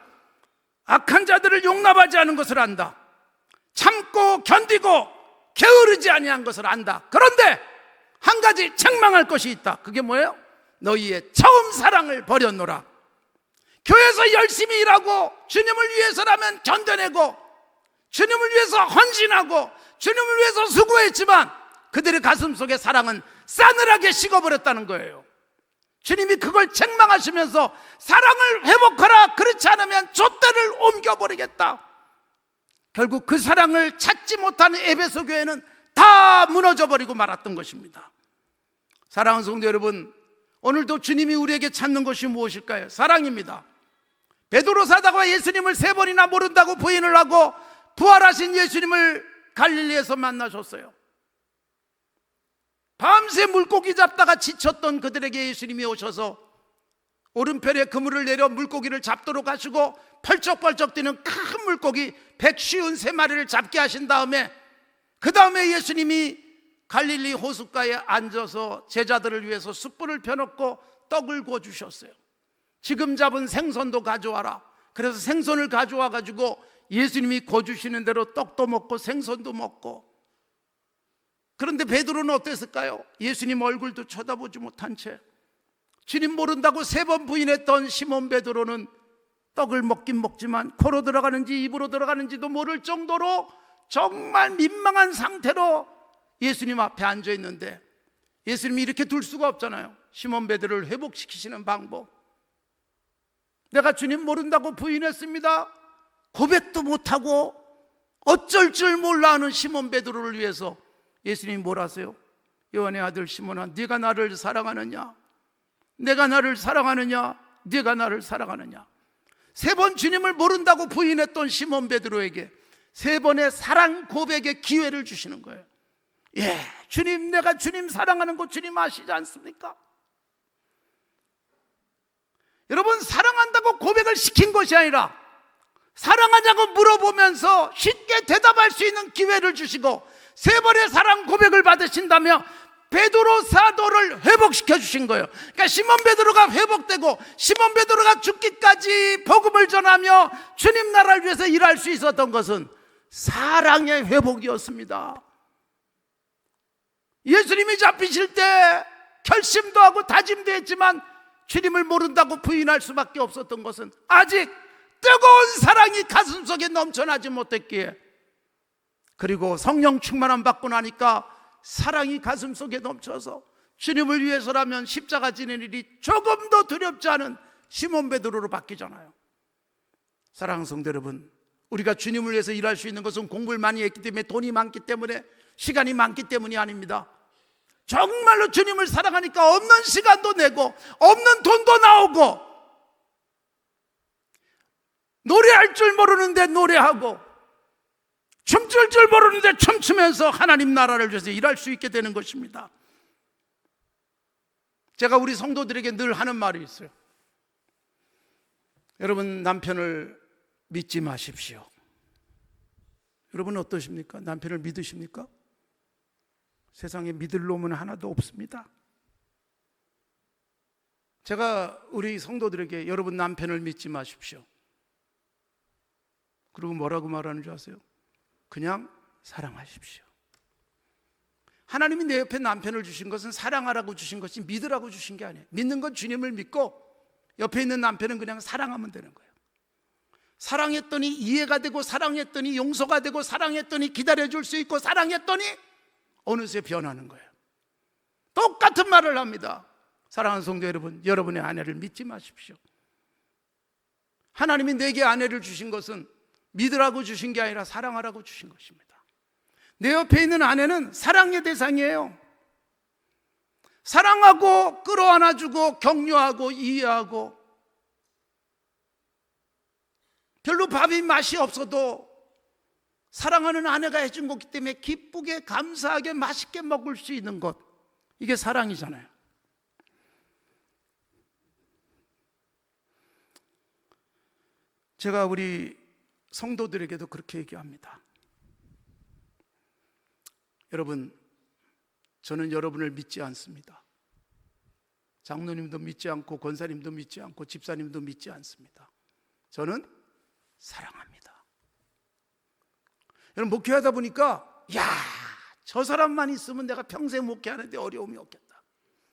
악한 자들을 용납하지 않은 것을 안다, 참고 견디고 게으르지 아니한 것을 안다. 그런데 한 가지 책망할 것이 있다. 그게 뭐예요? 너희의 처음 사랑을 버렸노라. 교회에서 열심히 일하고 주님을 위해서라면 견뎌내고 주님을 위해서 헌신하고 주님을 위해서 수고했지만 그들의 가슴 속의 사랑은 싸늘하게 식어버렸다는 거예요. 주님이 그걸 책망하시면서 사랑을 회복하라, 그렇지 않으면 촛대를 옮겨버리겠다. 결국 그 사랑을 찾지 못하는 에베소 교회는 다 무너져버리고 말았던 것입니다. 사랑하는 성도 여러분, 오늘도 주님이 우리에게 찾는 것이 무엇일까요? 사랑입니다. 베드로 사도가 예수님을 3번이나 모른다고 부인을 하고 부활하신 예수님을 갈릴리에서 만나셨어요. 밤새 물고기 잡다가 지쳤던 그들에게 예수님이 오셔서 오른편에 그물을 내려 물고기를 잡도록 하시고 펄쩍펄쩍 뛰는 큰 물고기 153마리를 잡게 하신 다음에 그 다음에 예수님이 갈릴리 호숫가에 앉아서 제자들을 위해서 숯불을 펴놓고 떡을 구워주셨어요. 지금 잡은 생선도 가져와라. 그래서 생선을 가져와 가지고 예수님이 구워주시는 대로 떡도 먹고 생선도 먹고. 그런데 베드로는 어땠을까요? 예수님 얼굴도 쳐다보지 못한 채 주님 모른다고 3번 부인했던 시몬 베드로는 떡을 먹긴 먹지만 코로 들어가는지 입으로 들어가는지도 모를 정도로 정말 민망한 상태로 예수님 앞에 앉아 있는데, 예수님이 이렇게 둘 수가 없잖아요. 시몬 베드로를 회복시키시는 방법, 내가 주님 모른다고 부인했습니다. 고백도 못하고 어쩔 줄 몰라 하는 시몬 베드로를 위해서 예수님이 뭘 하세요? 요한의 아들 시몬아, 네가 나를 사랑하느냐? 내가 나를 사랑하느냐? 네가 나를 사랑하느냐? 3번 주님을 모른다고 부인했던 시몬 베드로에게 3번의 사랑 고백의 기회를 주시는 거예요. 예, 주님, 내가 주님 사랑하는 거 주님 아시지 않습니까? 여러분, 사랑한다고 고백을 시킨 것이 아니라 사랑하냐고 물어보면서 쉽게 대답할 수 있는 기회를 주시고 3번의 사랑 고백을 받으신다며 베드로 사도를 회복시켜 주신 거예요. 그러니까 시몬 베드로가 회복되고 시몬 베드로가 죽기까지 복음을 전하며 주님 나라를 위해서 일할 수 있었던 것은 사랑의 회복이었습니다. 예수님이 잡히실 때 결심도 하고 다짐도 했지만 주님을 모른다고 부인할 수밖에 없었던 것은 아직 뜨거운 사랑이 가슴속에 넘쳐나지 못했기에, 그리고 성령 충만함 받고 나니까 사랑이 가슴속에 넘쳐서 주님을 위해서라면 십자가 지는 일이 조금 더 두렵지 않은 시몬 베드로로 바뀌잖아요. 사랑하는 성도 여러분, 우리가 주님을 위해서 일할 수 있는 것은 공부를 많이 했기 때문에, 돈이 많기 때문에, 시간이 많기 때문이 아닙니다. 정말로 주님을 사랑하니까 없는 시간도 내고 없는 돈도 나오고, 노래할 줄 모르는데 노래하고 춤출 줄 모르는데 춤추면서 하나님 나라를 위해서 일할 수 있게 되는 것입니다. 제가 우리 성도들에게 늘 하는 말이 있어요. 여러분, 남편을 믿지 마십시오. 여러분 어떠십니까? 남편을 믿으십니까? 세상에 믿을 놈은 하나도 없습니다. 제가 우리 성도들에게 여러분 남편을 믿지 마십시오. 그리고 뭐라고 말하는 줄 아세요? 그냥 사랑하십시오. 하나님이 내 옆에 남편을 주신 것은 사랑하라고 주신 것이 믿으라고 주신 게 아니에요. 믿는 건 주님을 믿고 옆에 있는 남편은 그냥 사랑하면 되는 거예요. 사랑했더니 이해가 되고, 사랑했더니 용서가 되고, 사랑했더니 기다려줄 수 있고, 사랑했더니 어느새 변하는 거예요. 똑같은 말을 합니다. 사랑하는 성도 여러분, 여러분의 아내를 믿지 마십시오. 하나님이 내게 아내를 주신 것은 믿으라고 주신 게 아니라 사랑하라고 주신 것입니다. 내 옆에 있는 아내는 사랑의 대상이에요. 사랑하고 끌어안아주고 격려하고 이해하고, 별로 밥이 맛이 없어도 사랑하는 아내가 해준 거기 때문에 기쁘게 감사하게 맛있게 먹을 수 있는 것, 이게 사랑이잖아요. 제가 우리 성도들에게도 그렇게 얘기합니다. 여러분, 저는 여러분을 믿지 않습니다. 장로님도 믿지 않고 권사님도 믿지 않고 집사님도 믿지 않습니다. 저는 사랑합니다. 여러분, 목회하다 보니까 저 사람만 있으면 내가 평생 목회하는데 어려움이 없겠다,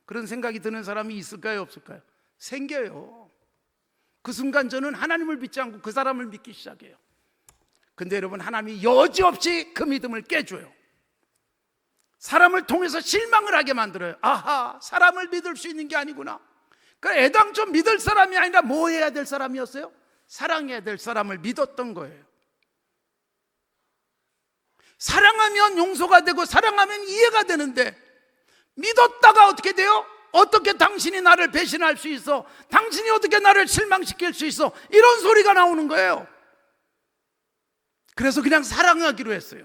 그런 생각이 드는 사람이 있을까요, 없을까요? 생겨요. 그 순간 저는 하나님을 믿지 않고 그 사람을 믿기 시작해요. 근데 여러분, 하나님이 여지없이 그 믿음을 깨줘요. 사람을 통해서 실망을 하게 만들어요. 아하, 사람을 믿을 수 있는 게 아니구나. 그러니까 애당초 믿을 사람이 아니라 뭐 해야 될 사람이었어요? 사랑해야 될 사람을 믿었던 거예요. 사랑하면 용서가 되고 사랑하면 이해가 되는데, 믿었다가 어떻게 돼요? 어떻게 당신이 나를 배신할 수 있어? 당신이 어떻게 나를 실망시킬 수 있어? 이런 소리가 나오는 거예요. 그래서 그냥 사랑하기로 했어요.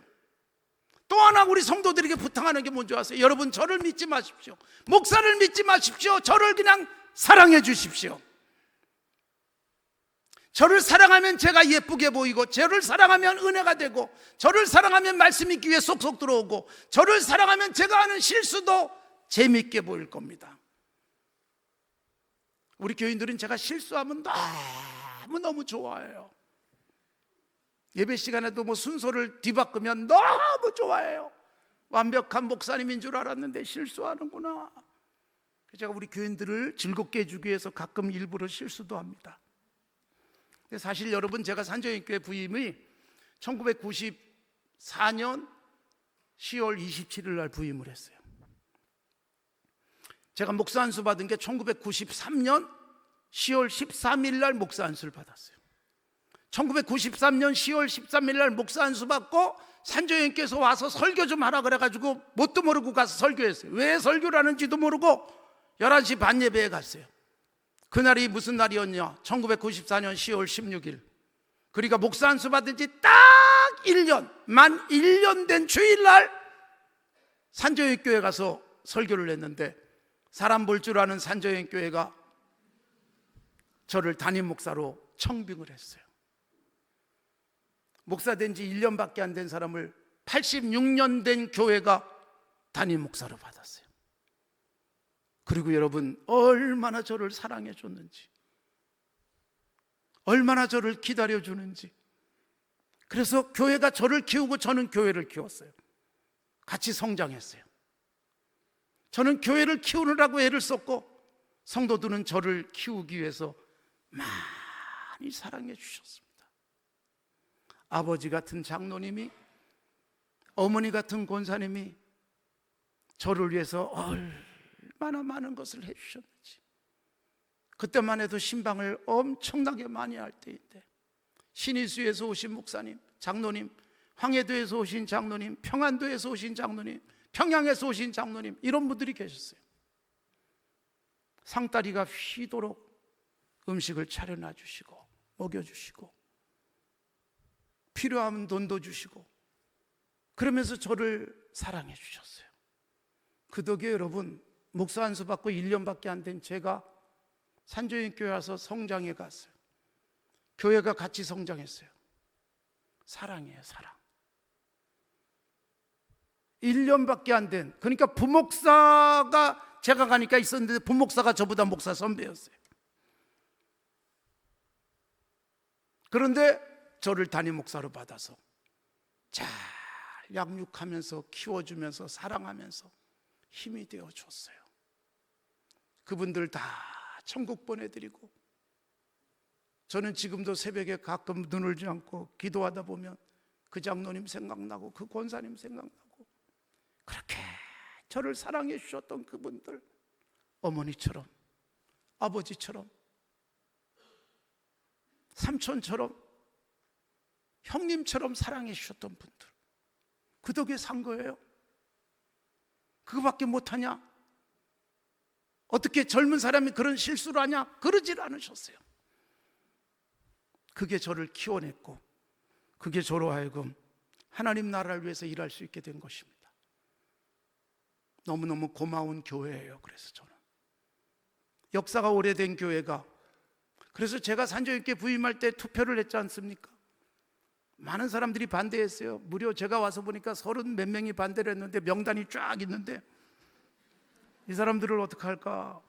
또 하나 우리 성도들에게 부탁하는 게 뭔지 아세요? 여러분, 저를 믿지 마십시오. 목사를 믿지 마십시오. 저를 그냥 사랑해 주십시오. 저를 사랑하면 제가 예쁘게 보이고, 저를 사랑하면 은혜가 되고, 저를 사랑하면 말씀이 귀에 쏙쏙 들어오고, 저를 사랑하면 제가 하는 실수도 재밌게 보일 겁니다. 우리 교인들은 제가 실수하면 너무 좋아해요. 예배 시간에도 뭐 순서를 뒤바꾸면 너무 좋아해요. 완벽한 목사님인 줄 알았는데 실수하는구나. 제가 우리 교인들을 즐겁게 해주기 위해서 가끔 일부러 실수도 합니다. 사실 여러분, 제가 산정인교회 부임이 1994년 10월 27일 날 부임을 했어요. 제가 목사 안수 받은 게 1993년 10월 13일 날 목사 안수를 받았어요. 1993년 10월 13일 날 목사 안수 받고 산정인께서 와서 설교 좀 하라 그래가지고 뭣도 모르고 가서 설교했어요. 왜 설교를 하는지도 모르고 11시 반 예배에 갔어요. 그날이 무슨 날이었냐? 1994년 10월 16일. 그러니까 목사 안수 받은 지 딱 1년, 만 1년 된 주일날 산정인교회 가서 설교를 했는데, 사람 볼 줄 아는 산정인교회가 저를 담임 목사로 청빙을 했어요. 목사 된 지 1년밖에 안 된 사람을 86년 된 교회가 담임 목사로 받았어요. 그리고 여러분, 얼마나 저를 사랑해 줬는지, 얼마나 저를 기다려 주는지. 그래서 교회가 저를 키우고 저는 교회를 키웠어요. 같이 성장했어요. 저는 교회를 키우느라고 애를 썼고, 성도들은 저를 키우기 위해서 많이 사랑해 주셨습니다. 아버지 같은 장로님이, 어머니 같은 권사님이 저를 위해서 얼마나 많은 것을 해주셨는지. 그때만 해도 신방을 엄청나게 많이 할 때인데, 신의수에서 오신 목사님, 장로님, 황해도에서 오신 장로님, 평안도에서 오신 장로님, 평양에서 오신 장로님, 이런 분들이 계셨어요. 상다리가 휘도록 음식을 차려놔 주시고, 먹여주시고, 필요하면 돈도 주시고, 그러면서 저를 사랑해 주셨어요. 그 덕에 여러분, 목사 안수 받고 1년밖에 안 된 제가 산정인교회 와서 성장해 갔어요. 교회가 같이 성장했어요. 사랑이에요, 사랑. 1년밖에 안 된, 그러니까 부목사가 제가 가니까 있었는데, 부목사가 저보다 목사 선배였어요. 그런데 저를 담임 목사로 받아서 잘 양육하면서 키워주면서 사랑하면서 힘이 되어 줬어요. 그분들 다 천국 보내드리고, 저는 지금도 새벽에 가끔 눈을 감고 기도하다 보면 그 장로님 생각나고 그 권사님 생각나고, 그렇게 저를 사랑해 주셨던 그분들, 어머니처럼, 아버지처럼, 삼촌처럼, 형님처럼 사랑해 주셨던 분들, 그 덕에 산 거예요. 그거밖에 못하냐? 어떻게 젊은 사람이 그런 실수를 하냐? 그러질 않으셨어요. 그게 저를 키워냈고, 그게 저로 하여금 하나님 나라를 위해서 일할 수 있게 된 것입니다. 너무너무 고마운 교회예요. 그래서 저는 역사가 오래된 교회가, 그래서 제가 산정인교회 부임할 때 투표를 했지 않습니까? 많은 사람들이 반대했어요. 무려 제가 와서 보니까 30 몇 명이 반대를 했는데, 명단이 쫙 있는데 이 사람들을 어떻게 할까?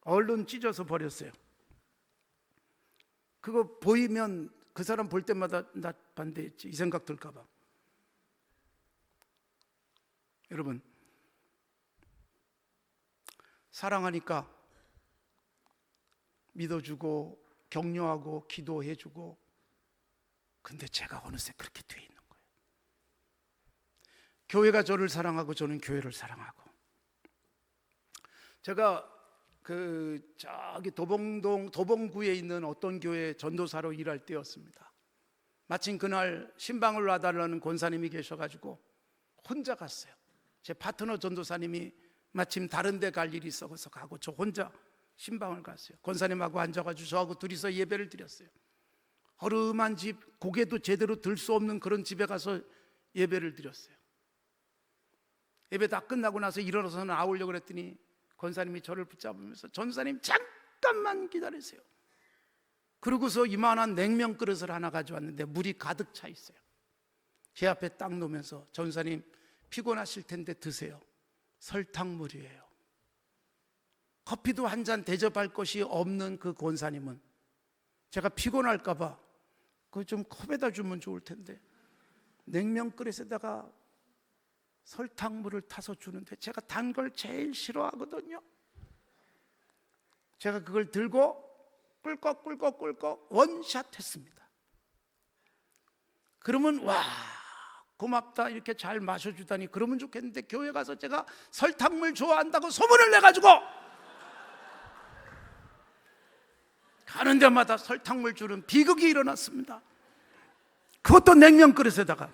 얼른 찢어서 버렸어요. 그거 보이면 그 사람 볼 때마다 나 반대했지, 이 생각 들까 봐. 여러분, 사랑하니까 믿어주고 격려하고 기도해주고, 근데 제가 어느새 그렇게 돼 있는 거예요. 교회가 저를 사랑하고 저는 교회를 사랑하고. 제가 저기 도봉구에 있는 어떤 교회 전도사로 일할 때였습니다. 마침 그날 신방을 놔달라는 권사님이 계셔가지고 혼자 갔어요. 제 파트너 전도사님이 마침 다른 데 갈 일이 있어서 가고 저 혼자 신방을 갔어요. 권사님하고 앉아가지고 저하고 둘이서 예배를 드렸어요. 허름한 집, 고개도 제대로 들 수 없는 그런 집에 가서 예배를 드렸어요. 예배 다 끝나고 나서 일어나서 나오려고 그랬더니 권사님이 저를 붙잡으면서 전사님 잠깐만 기다리세요. 그러고서 이만한 냉면 그릇을 하나 가져왔는데 물이 가득 차 있어요. 제 앞에 딱 놓으면서 전사님 피곤하실 텐데 드세요. 설탕물이에요. 커피도 한 잔 대접할 것이 없는 그 권사님은 제가 피곤할까 봐 그거 좀 컵에다 주면 좋을 텐데 냉면 그릇에다가 설탕물을 타서 주는데 제가 단 걸 제일 싫어하거든요. 제가 그걸 들고 꿀꺽 원샷 했습니다. 그러면 와 고맙다 이렇게 잘 마셔주다니 그러면 좋겠는데 교회 가서 제가 설탕물 좋아한다고 소문을 내가지고 가는 데마다 설탕물 주는 비극이 일어났습니다. 그것도 냉면 그릇에다가.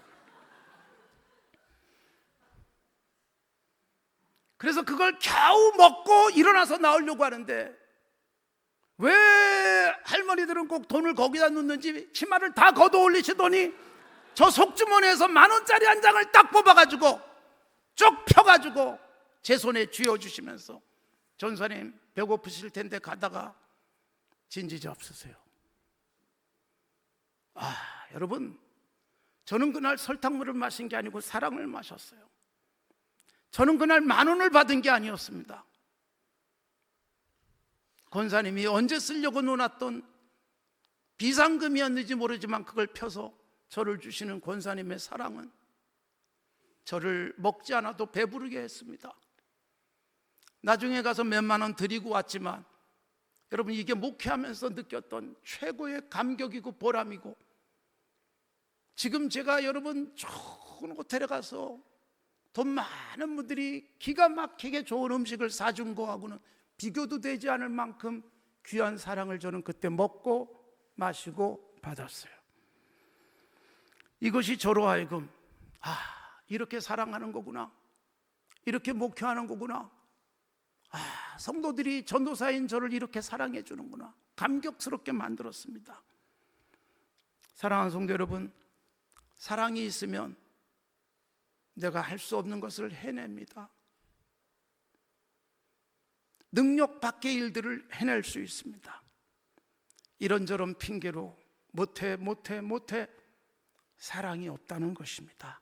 그래서 그걸 겨우 먹고 일어나서 나오려고 하는데 왜 할머니들은 꼭 돈을 거기다 놓는지 치마를 다 걷어 올리시더니 저 속주머니에서 10,000원짜리 한 장을 딱 뽑아가지고 쭉 펴가지고 제 손에 쥐어주시면서 전사님 배고프실 텐데 가다가 진지잡수세요. 여러분 저는 그날 설탕물을 마신 게 아니고 사랑을 마셨어요. 저는 그날 10,000원을 받은 게 아니었습니다. 권사님이 언제 쓰려고 놓았던 비상금이었는지 모르지만 그걸 펴서 저를 주시는 권사님의 사랑은 저를 먹지 않아도 배부르게 했습니다. 나중에 가서 몇만 원 드리고 왔지만 여러분 이게 목회하면서 느꼈던 최고의 감격이고 보람이고 지금 제가 여러분 좋은 호텔에 가서 돈 많은 분들이 기가 막히게 좋은 음식을 사준 거하고는 비교도 되지 않을 만큼 귀한 사랑을 저는 그때 먹고 마시고 받았어요. 이것이 저로 하여금 이렇게 사랑하는 거구나, 이렇게 목회하는 거구나, 성도들이 전도사인 저를 이렇게 사랑해 주는구나, 감격스럽게 만들었습니다. 사랑하는 성도 여러분, 사랑이 있으면 내가 할 수 없는 것을 해냅니다. 능력 밖의 일들을 해낼 수 있습니다. 이런저런 핑계로 못해 사랑이 없다는 것입니다.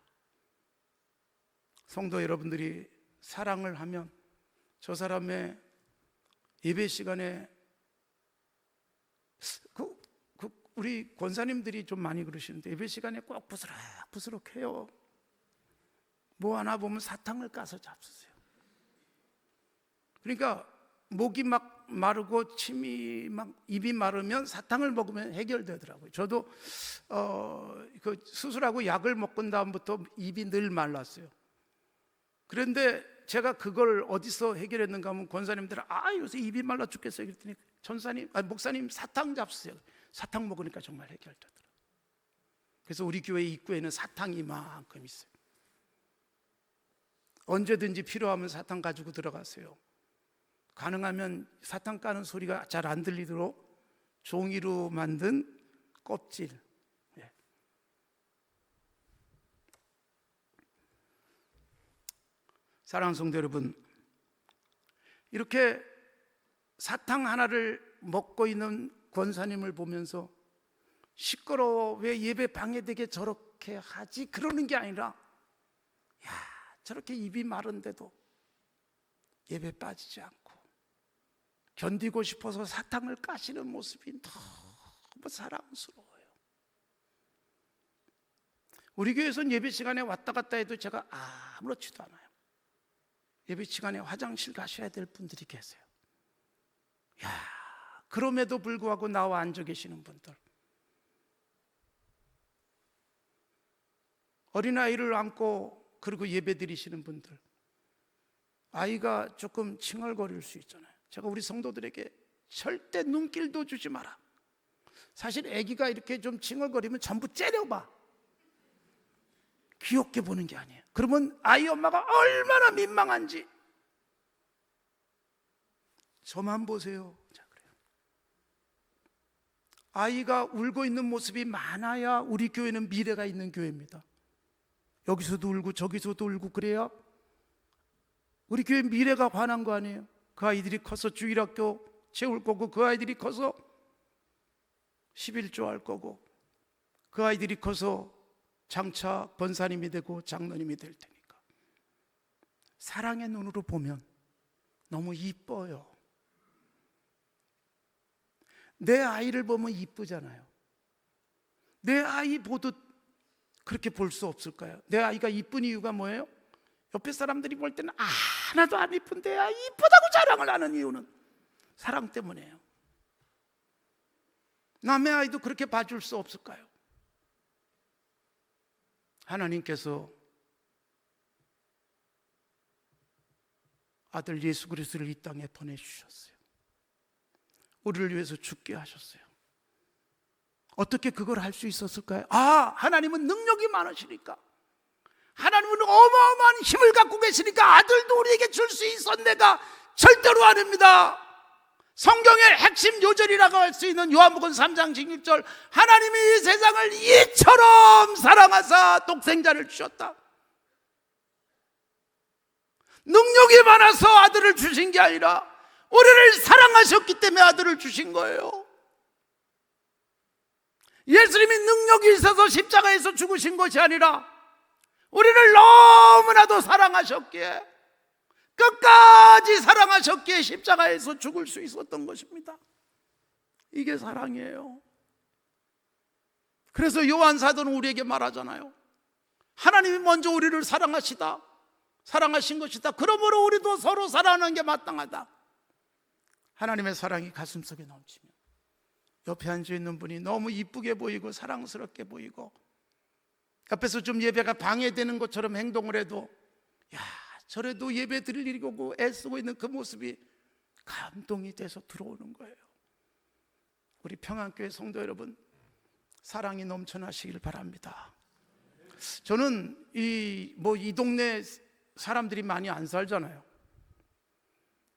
성도 여러분들이 사랑을 하면 저 사람의 예배 시간에 우리 권사님들이 좀 많이 그러시는데 예배 시간에 꼭 부스럭부스럭해요. 뭐 하나 보면 사탕을 까서 잡수세요. 그러니까 목이 막 마르고 침이 막 입이 마르면 사탕을 먹으면 해결되더라고요. 저도 그 수술하고 약을 먹은 다음부터 입이 늘 말랐어요. 그런데 제가 그걸 어디서 해결했는가 하면 권사님들은 요새 입이 말라 죽겠어요. 그랬더니 목사님 사탕 잡수세요. 사탕 먹으니까 정말 해결되더라고요. 그래서 우리 교회 입구에는 사탕이 이만큼 있어요. 언제든지 필요하면 사탕 가지고 들어가세요. 가능하면 사탕 까는 소리가 잘 안 들리도록 종이로 만든 껍질, 사랑하는 성도 여러분, 이렇게 사탕 하나를 먹고 있는 권사님을 보면서 시끄러워, 왜 예배 방해되게 저렇게 하지? 그러는 게 아니라 저렇게 입이 마른데도 예배 빠지지 않고 견디고 싶어서 사탕을 까시는 모습이 너무 사랑스러워요. 우리 교회에서는 예배 시간에 왔다 갔다 해도 제가 아무렇지도 않아요. 예배 시간에 화장실 가셔야 될 분들이 계세요. 그럼에도 불구하고 나와 앉아 계시는 분들, 어린아이를 안고 그리고 예배 드리시는 분들, 아이가 조금 칭얼거릴 수 있잖아요. 제가 우리 성도들에게 절대 눈길도 주지 마라. 사실 아기가 이렇게 좀 칭얼거리면 전부 째려봐. 귀엽게 보는 게 아니에요. 그러면 아이 엄마가 얼마나 민망한지 저만 보세요. 자, 그래요. 아이가 울고 있는 모습이 많아야 우리 교회는 미래가 있는 교회입니다. 여기서도 울고 저기서도 울고 그래야 우리 교회 미래가 관한 거 아니에요. 그 아이들이 커서 주일학교 채울 거고, 그 아이들이 커서 11조 할 거고, 그 아이들이 커서 장차 권사님이 되고 장로님이 될 테니까. 사랑의 눈으로 보면 너무 이뻐요. 내 아이를 보면 이쁘잖아요. 내 아이 보듯 그렇게 볼 수 없을까요? 내 아이가 이쁜 이유가 뭐예요? 옆에 사람들이 볼 때는 하나도 안 이쁜데 이쁘다고 자랑을 하는 이유는 사랑 때문이에요. 남의 아이도 그렇게 봐줄 수 없을까요? 하나님께서 아들 예수 그리스도를 이 땅에 보내주셨어요. 우리를 위해서 죽게 하셨어요. 어떻게 그걸 할 수 있었을까요? 하나님은 능력이 많으시니까, 하나님은 어마어마한 힘을 갖고 계시니까 아들도 우리에게 줄 수 있었네가 절대로 아닙니다. 성경의 핵심 요절이라고 할 수 있는 요한복음 3장 16절, 하나님이 이 세상을 이처럼 사랑하사 독생자를 주셨다. 능력이 많아서 아들을 주신 게 아니라 우리를 사랑하셨기 때문에 아들을 주신 거예요. 예수님이 능력이 있어서 십자가에서 죽으신 것이 아니라 우리를 너무나도 사랑하셨기에, 끝까지 사랑하셨기에 십자가에서 죽을 수 있었던 것입니다. 이게 사랑이에요. 그래서 요한 사도는 우리에게 말하잖아요. 하나님이 먼저 우리를 사랑하신 것이다. 그러므로 우리도 서로 사랑하는 게 마땅하다. 하나님의 사랑이 가슴속에 넘치면 옆에 앉아있는 분이 너무 이쁘게 보이고 사랑스럽게 보이고 옆에서 좀 예배가 방해되는 것처럼 행동을 해도, 저래도 예배 드리려고 애쓰고 있는 그 모습이 감동이 돼서 들어오는 거예요. 우리 평안교회 성도 여러분, 사랑이 넘쳐나시길 바랍니다. 저는 이 동네 사람들이 많이 안 살잖아요.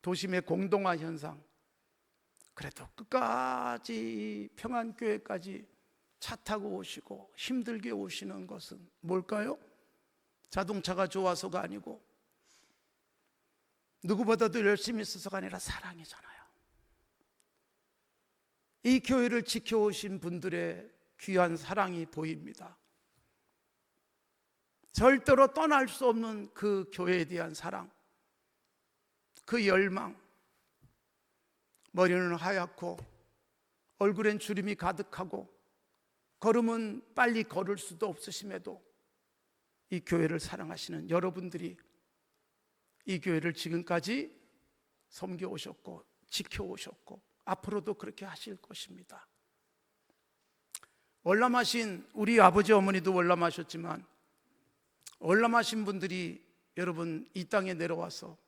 도심의 공동화 현상. 그래도 끝까지 평안교회까지 차 타고 오시고 힘들게 오시는 것은 뭘까요? 자동차가 좋아서가 아니고 누구보다도 열심히 있어서가 아니라 사랑이잖아요. 이 교회를 지켜오신 분들의 귀한 사랑이 보입니다. 절대로 떠날 수 없는 그 교회에 대한 사랑, 그 열망. 머리는 하얗고 얼굴엔 주름이 가득하고 걸음은 빨리 걸을 수도 없으심에도 이 교회를 사랑하시는 여러분들이 이 교회를 지금까지 섬겨오셨고 지켜오셨고 앞으로도 그렇게 하실 것입니다. 월남하신 우리 아버지 어머니도 월남하셨지만 월남하신 분들이 여러분 이 땅에 내려와서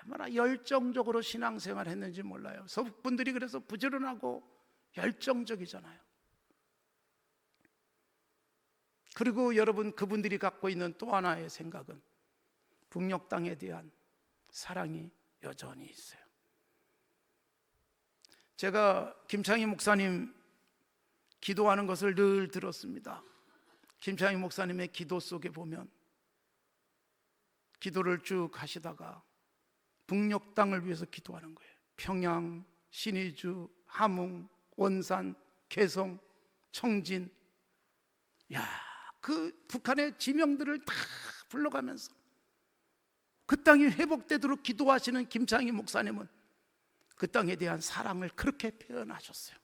얼마나 열정적으로 신앙생활 했는지 몰라요. 서북분들이 그래서 부지런하고 열정적이잖아요. 그리고 여러분 그분들이 갖고 있는 또 하나의 생각은 북녘 땅에 대한 사랑이 여전히 있어요. 제가 김창희 목사님 기도하는 것을 늘 들었습니다. 김창희 목사님의 기도 속에 보면 기도를 쭉 하시다가 북녘 땅을 위해서 기도하는 거예요. 평양, 신의주, 함흥, 원산, 개성, 청진, 그 북한의 지명들을 다 불러가면서 그 땅이 회복되도록 기도하시는 김창희 목사님은 그 땅에 대한 사랑을 그렇게 표현하셨어요.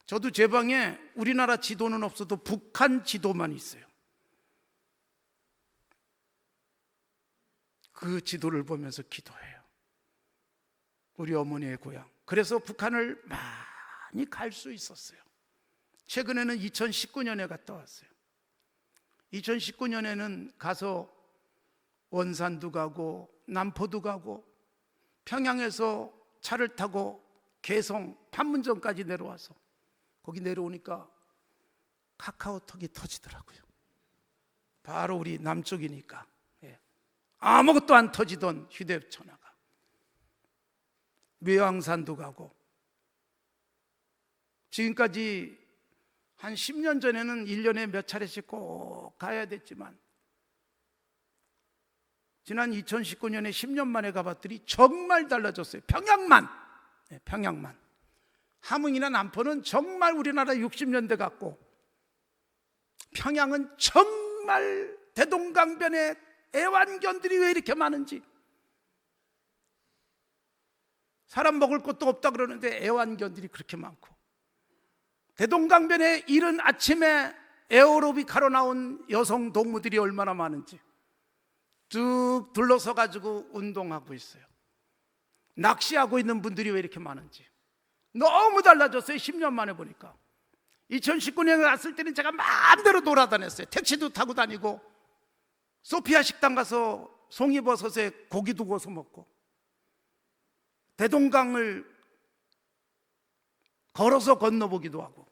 저도 제 방에 우리나라 지도는 없어도 북한 지도만 있어요. 그 지도를 보면서 기도해요. 우리 어머니의 고향. 그래서 북한을 많이 갈 수 있었어요. 최근에는 2019년에 갔다 왔어요. 2019년에는 가서 원산도 가고 남포도 가고 평양에서 차를 타고 개성 판문점까지 내려와서 거기 내려오니까 카카오톡이 터지더라고요. 바로 우리 남쪽이니까. 예. 아무것도 안 터지던 휴대전화가 묘양산도 가고, 지금까지 한 10년 전에는 1년에 몇 차례씩 꼭 가야 됐지만, 지난 2019년에 10년 만에 가봤더니 정말 달라졌어요. 평양만, 평양만. 함흥이나 남포는 정말 우리나라 60년대 같고, 평양은 정말 대동강변에 애완견들이 왜 이렇게 많은지. 사람 먹을 것도 없다 그러는데 애완견들이 그렇게 많고, 대동강변에 이른 아침에 에어로빅 하러 나온 여성 동무들이 얼마나 많은지 쭉 둘러서 가지고 운동하고 있어요. 낚시하고 있는 분들이 왜 이렇게 많은지. 너무 달라졌어요. 10년 만에 보니까. 2019년에 갔을 때는 제가 마음대로 돌아다녔어요. 택시도 타고 다니고, 소피아 식당 가서 송이버섯에 고기도 구워서 먹고, 대동강을 걸어서 건너보기도 하고.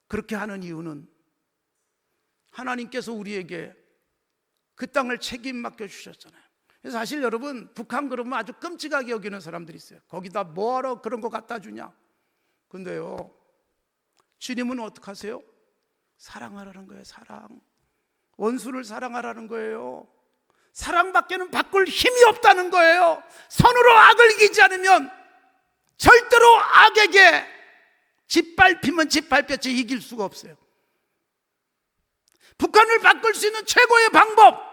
그렇게 하는 이유는 하나님께서 우리에게 그 땅을 책임 맡겨주셨잖아요. 그래서 사실 여러분, 북한 그러면 아주 끔찍하게 여기는 사람들이 있어요. 거기다 뭐하러 그런 거 갖다 주냐. 근데요, 주님은 어떻게 하세요? 사랑하라는 거예요. 사랑. 원수를 사랑하라는 거예요. 사랑밖에는 바꿀 힘이 없다는 거예요. 선으로 악을 이기지 않으면 절대로 악에게 짓밟히면 짓밟혔지 이길 수가 없어요. 북한을 바꿀 수 있는 최고의 방법,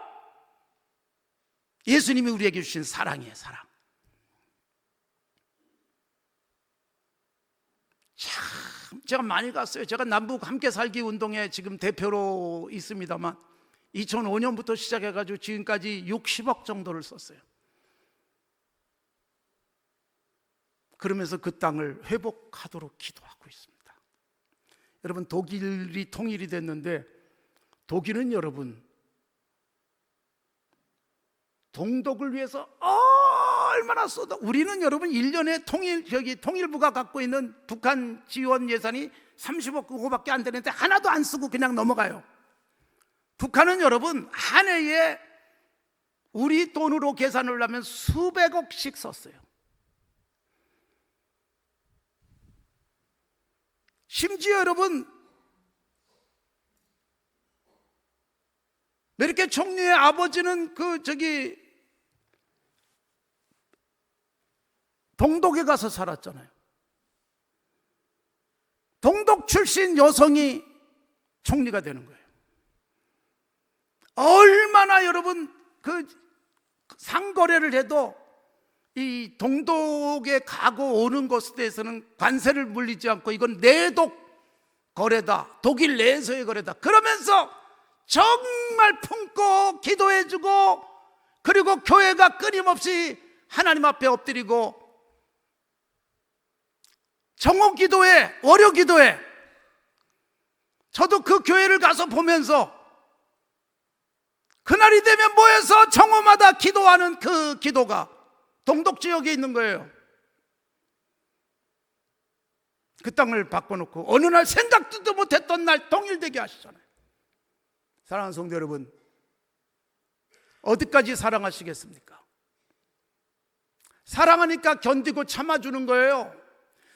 예수님이 우리에게 주신 사랑이에요. 사랑. 참 제가 많이 갔어요. 제가 남북 함께 살기 운동에 지금 대표로 있습니다만 2005년부터 시작해가지고 지금까지 60억 정도를 썼어요. 그러면서 그 땅을 회복하도록 기도하고 있습니다. 여러분, 독일이 통일이 됐는데, 독일은 여러분 동독을 위해서 얼마나 쏟아. 우리는 여러분 1년에 통일부가 갖고 있는 북한 지원 예산이 30억 그거밖에 안 되는데 하나도 안 쓰고 그냥 넘어가요. 북한은 여러분 한 해에 우리 돈으로 계산을 하면 수백억씩 썼어요. 심지어 여러분 메르켈 총리의 아버지는 동독에 가서 살았잖아요. 동독 출신 여성이 총리가 되는 거예요. 얼마나 여러분 상거래를 해도 이 동독에 가고 오는 것에 대해서는 관세를 물리지 않고 이건 내독 거래다, 독일 내에서의 거래다 그러면서 정말 품고 기도해주고, 그리고 교회가 끊임없이 하나님 앞에 엎드리고 정오기도회, 월요기도회, 저도 그 교회를 가서 보면서 그날이 되면 모여서 정오마다 기도하는 그 기도가 동독 지역에 있는 거예요. 그 땅을 바꿔놓고 어느 날 생각도 못했던 날 통일되게 하시잖아요. 사랑하는 성도 여러분, 어디까지 사랑하시겠습니까? 사랑하니까 견디고 참아주는 거예요.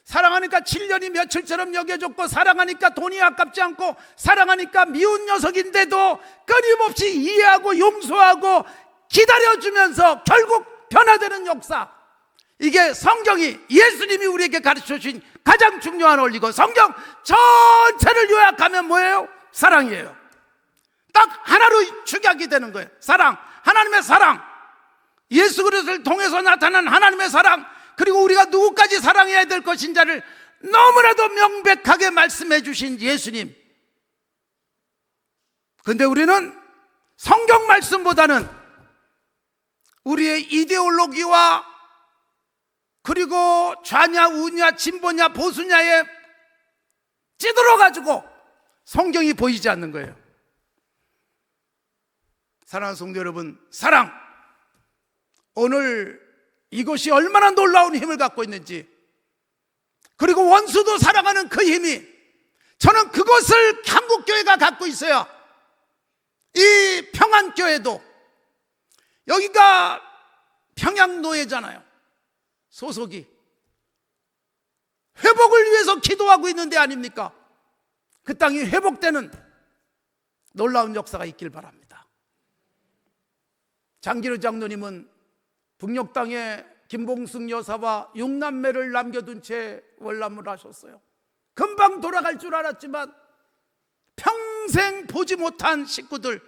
사랑하니까 7년이 며칠처럼 여겨졌고, 사랑하니까 돈이 아깝지 않고, 사랑하니까 미운 녀석인데도 끊임없이 이해하고 용서하고 기다려주면서 결국 변화되는 역사. 이게 성경이, 예수님이 우리에게 가르쳐 주신 가장 중요한 원리고, 성경 전체를 요약하면 뭐예요? 사랑이에요. 딱 하나로 축약이 되는 거예요. 사랑, 하나님의 사랑, 예수 그리스도를 통해서 나타난 하나님의 사랑, 그리고 우리가 누구까지 사랑해야 될 것인지를 너무나도 명백하게 말씀해 주신 예수님. 근데 우리는 성경 말씀보다는 우리의 이데올로기와 그리고 좌냐 우냐 진보냐 보수냐에 찌들어가지고 성경이 보이지 않는 거예요. 사랑하는 성도 여러분, 사랑, 오늘 이것이 얼마나 놀라운 힘을 갖고 있는지, 그리고 원수도 사랑하는 그 힘이 저는 그것을 한국교회가 갖고 있어야 이 평안교회도, 여기가 평양노예잖아요. 소속이 회복을 위해서 기도하고 있는 데 아닙니까? 그 땅이 회복되는 놀라운 역사가 있길 바랍니다. 장기루 장로님은 북녘 땅에 김봉숙 여사와 6남매를 남겨둔 채 월남을 하셨어요. 금방 돌아갈 줄 알았지만 평생 보지 못한 식구들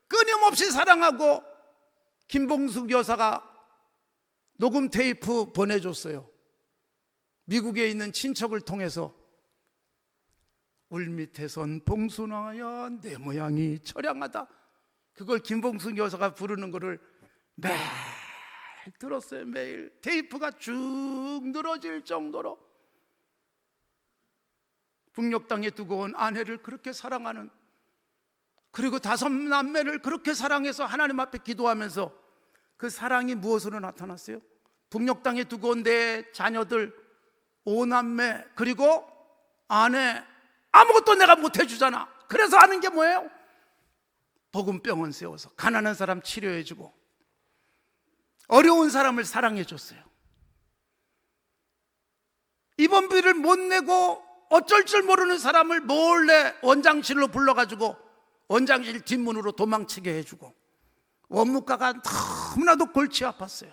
끊임없이 사랑하고, 김봉숙 여사가 녹음 테이프 보내줬어요. 미국에 있는 친척을 통해서 울밑에선 봉순아야 내 모양이 처량하다. 그걸 김봉숙 여사가 부르는 거를 매일 들었어요. 매일 테이프가 쭉 늘어질 정도로 북녘 땅에 두고 온 아내를 그렇게 사랑하는, 그리고 5남매를 그렇게 사랑해서 하나님 앞에 기도하면서 그 사랑이 무엇으로 나타났어요? 북녘 땅에 두고 온 내 자녀들 5남매 그리고 아내, 아무것도 내가 못 해주잖아. 그래서 하는 게 뭐예요? 복음병원 세워서 가난한 사람 치료해주고 어려운 사람을 사랑해줬어요. 입원비를 못 내고 어쩔 줄 모르는 사람을 몰래 원장실로 불러가지고 원장실 뒷문으로 도망치게 해주고, 원무과가 너무나도 골치 아팠어요.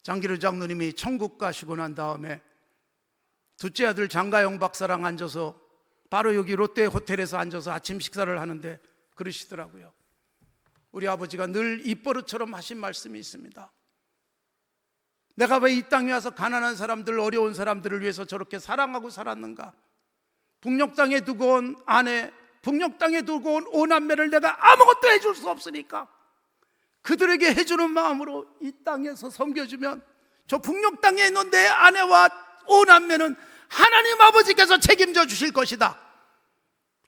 장기루 장로님이 천국 가시고 난 다음에 둘째 아들 장가영 박사랑 앉아서 바로 여기 롯데 호텔에서 앉아서 아침 식사를 하는데 그러시더라고요. 우리 아버지가 늘 입버릇처럼 하신 말씀이 있습니다. 내가 왜 이 땅에 와서 가난한 사람들, 어려운 사람들을 위해서 저렇게 사랑하고 살았는가? 북녘 땅에 두고 온 아내, 북녘 땅에 두고 온 5남매를 내가 아무것도 해줄 수 없으니까 그들에게 해주는 마음으로 이 땅에서 섬겨주면 저 북녘 땅에 있는 내 아내와 5남매는 하나님 아버지께서 책임져 주실 것이다.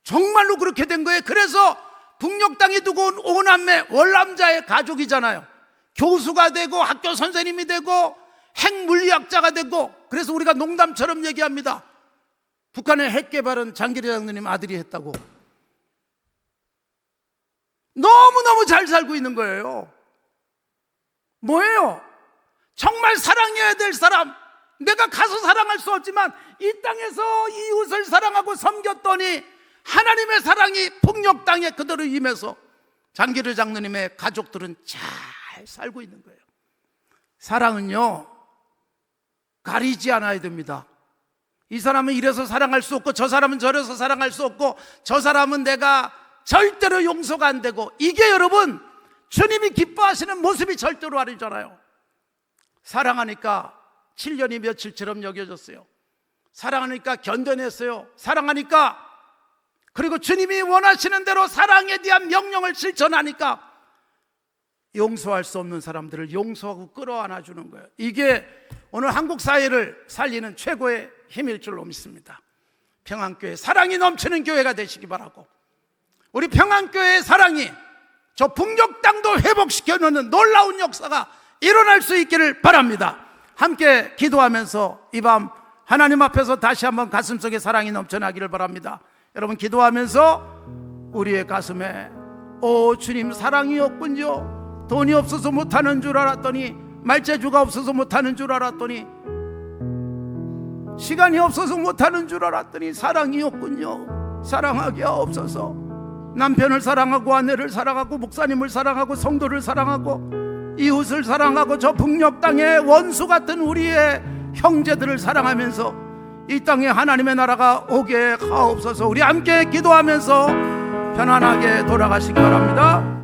정말로 그렇게 된 거예요. 그래서 북녘 땅에 두고 온 5남매, 월남자의 가족이잖아요. 교수가 되고 학교 선생님이 되고 핵물리학자가 되고, 그래서 우리가 농담처럼 얘기합니다. 북한의 핵 개발은 장기루 장로님 아들이 했다고. 너무너무 잘 살고 있는 거예요. 뭐예요? 정말 사랑해야 될 사람, 내가 가서 사랑할 수 없지만 이 땅에서 이웃을 사랑하고 섬겼더니 하나님의 사랑이 북녘 땅에 그대로 임해서 장기루 장로님의 가족들은 잘 살고 있는 거예요. 사랑은요, 가리지 않아야 됩니다. 이 사람은 이래서 사랑할 수 없고 저 사람은 저래서 사랑할 수 없고 저 사람은 내가 절대로 용서가 안 되고, 이게 여러분 주님이 기뻐하시는 모습이 절대로 아니잖아요. 사랑하니까 7년이 며칠처럼 여겨졌어요. 사랑하니까 견뎌냈어요. 사랑하니까, 그리고 주님이 원하시는 대로 사랑에 대한 명령을 실천하니까 용서할 수 없는 사람들을 용서하고 끌어안아 주는 거예요. 이게 오늘 한국 사회를 살리는 최고의 힘일 줄로 믿습니다. 평안교회 사랑이 넘치는 교회가 되시기 바라고, 우리 평안교회의 사랑이 저 북녘 땅도 회복시켜 놓는 놀라운 역사가 일어날 수 있기를 바랍니다. 함께 기도하면서 이 밤 하나님 앞에서 다시 한번 가슴속에 사랑이 넘쳐나기를 바랍니다. 여러분 기도하면서 우리의 가슴에 오 주님 사랑이 없군요. 돈이 없어서 못하는 줄 알았더니, 말재주가 없어서 못하는 줄 알았더니, 시간이 없어서 못하는 줄 알았더니 사랑이 없군요. 사랑하게 없어서 남편을 사랑하고 아내를 사랑하고 목사님을 사랑하고 성도를 사랑하고 이웃을 사랑하고 저 북녘 땅의 원수 같은 우리의 형제들을 사랑하면서 이 땅에 하나님의 나라가 오게 하옵소서. 우리 함께 기도하면서 편안하게 돌아가시기 바랍니다.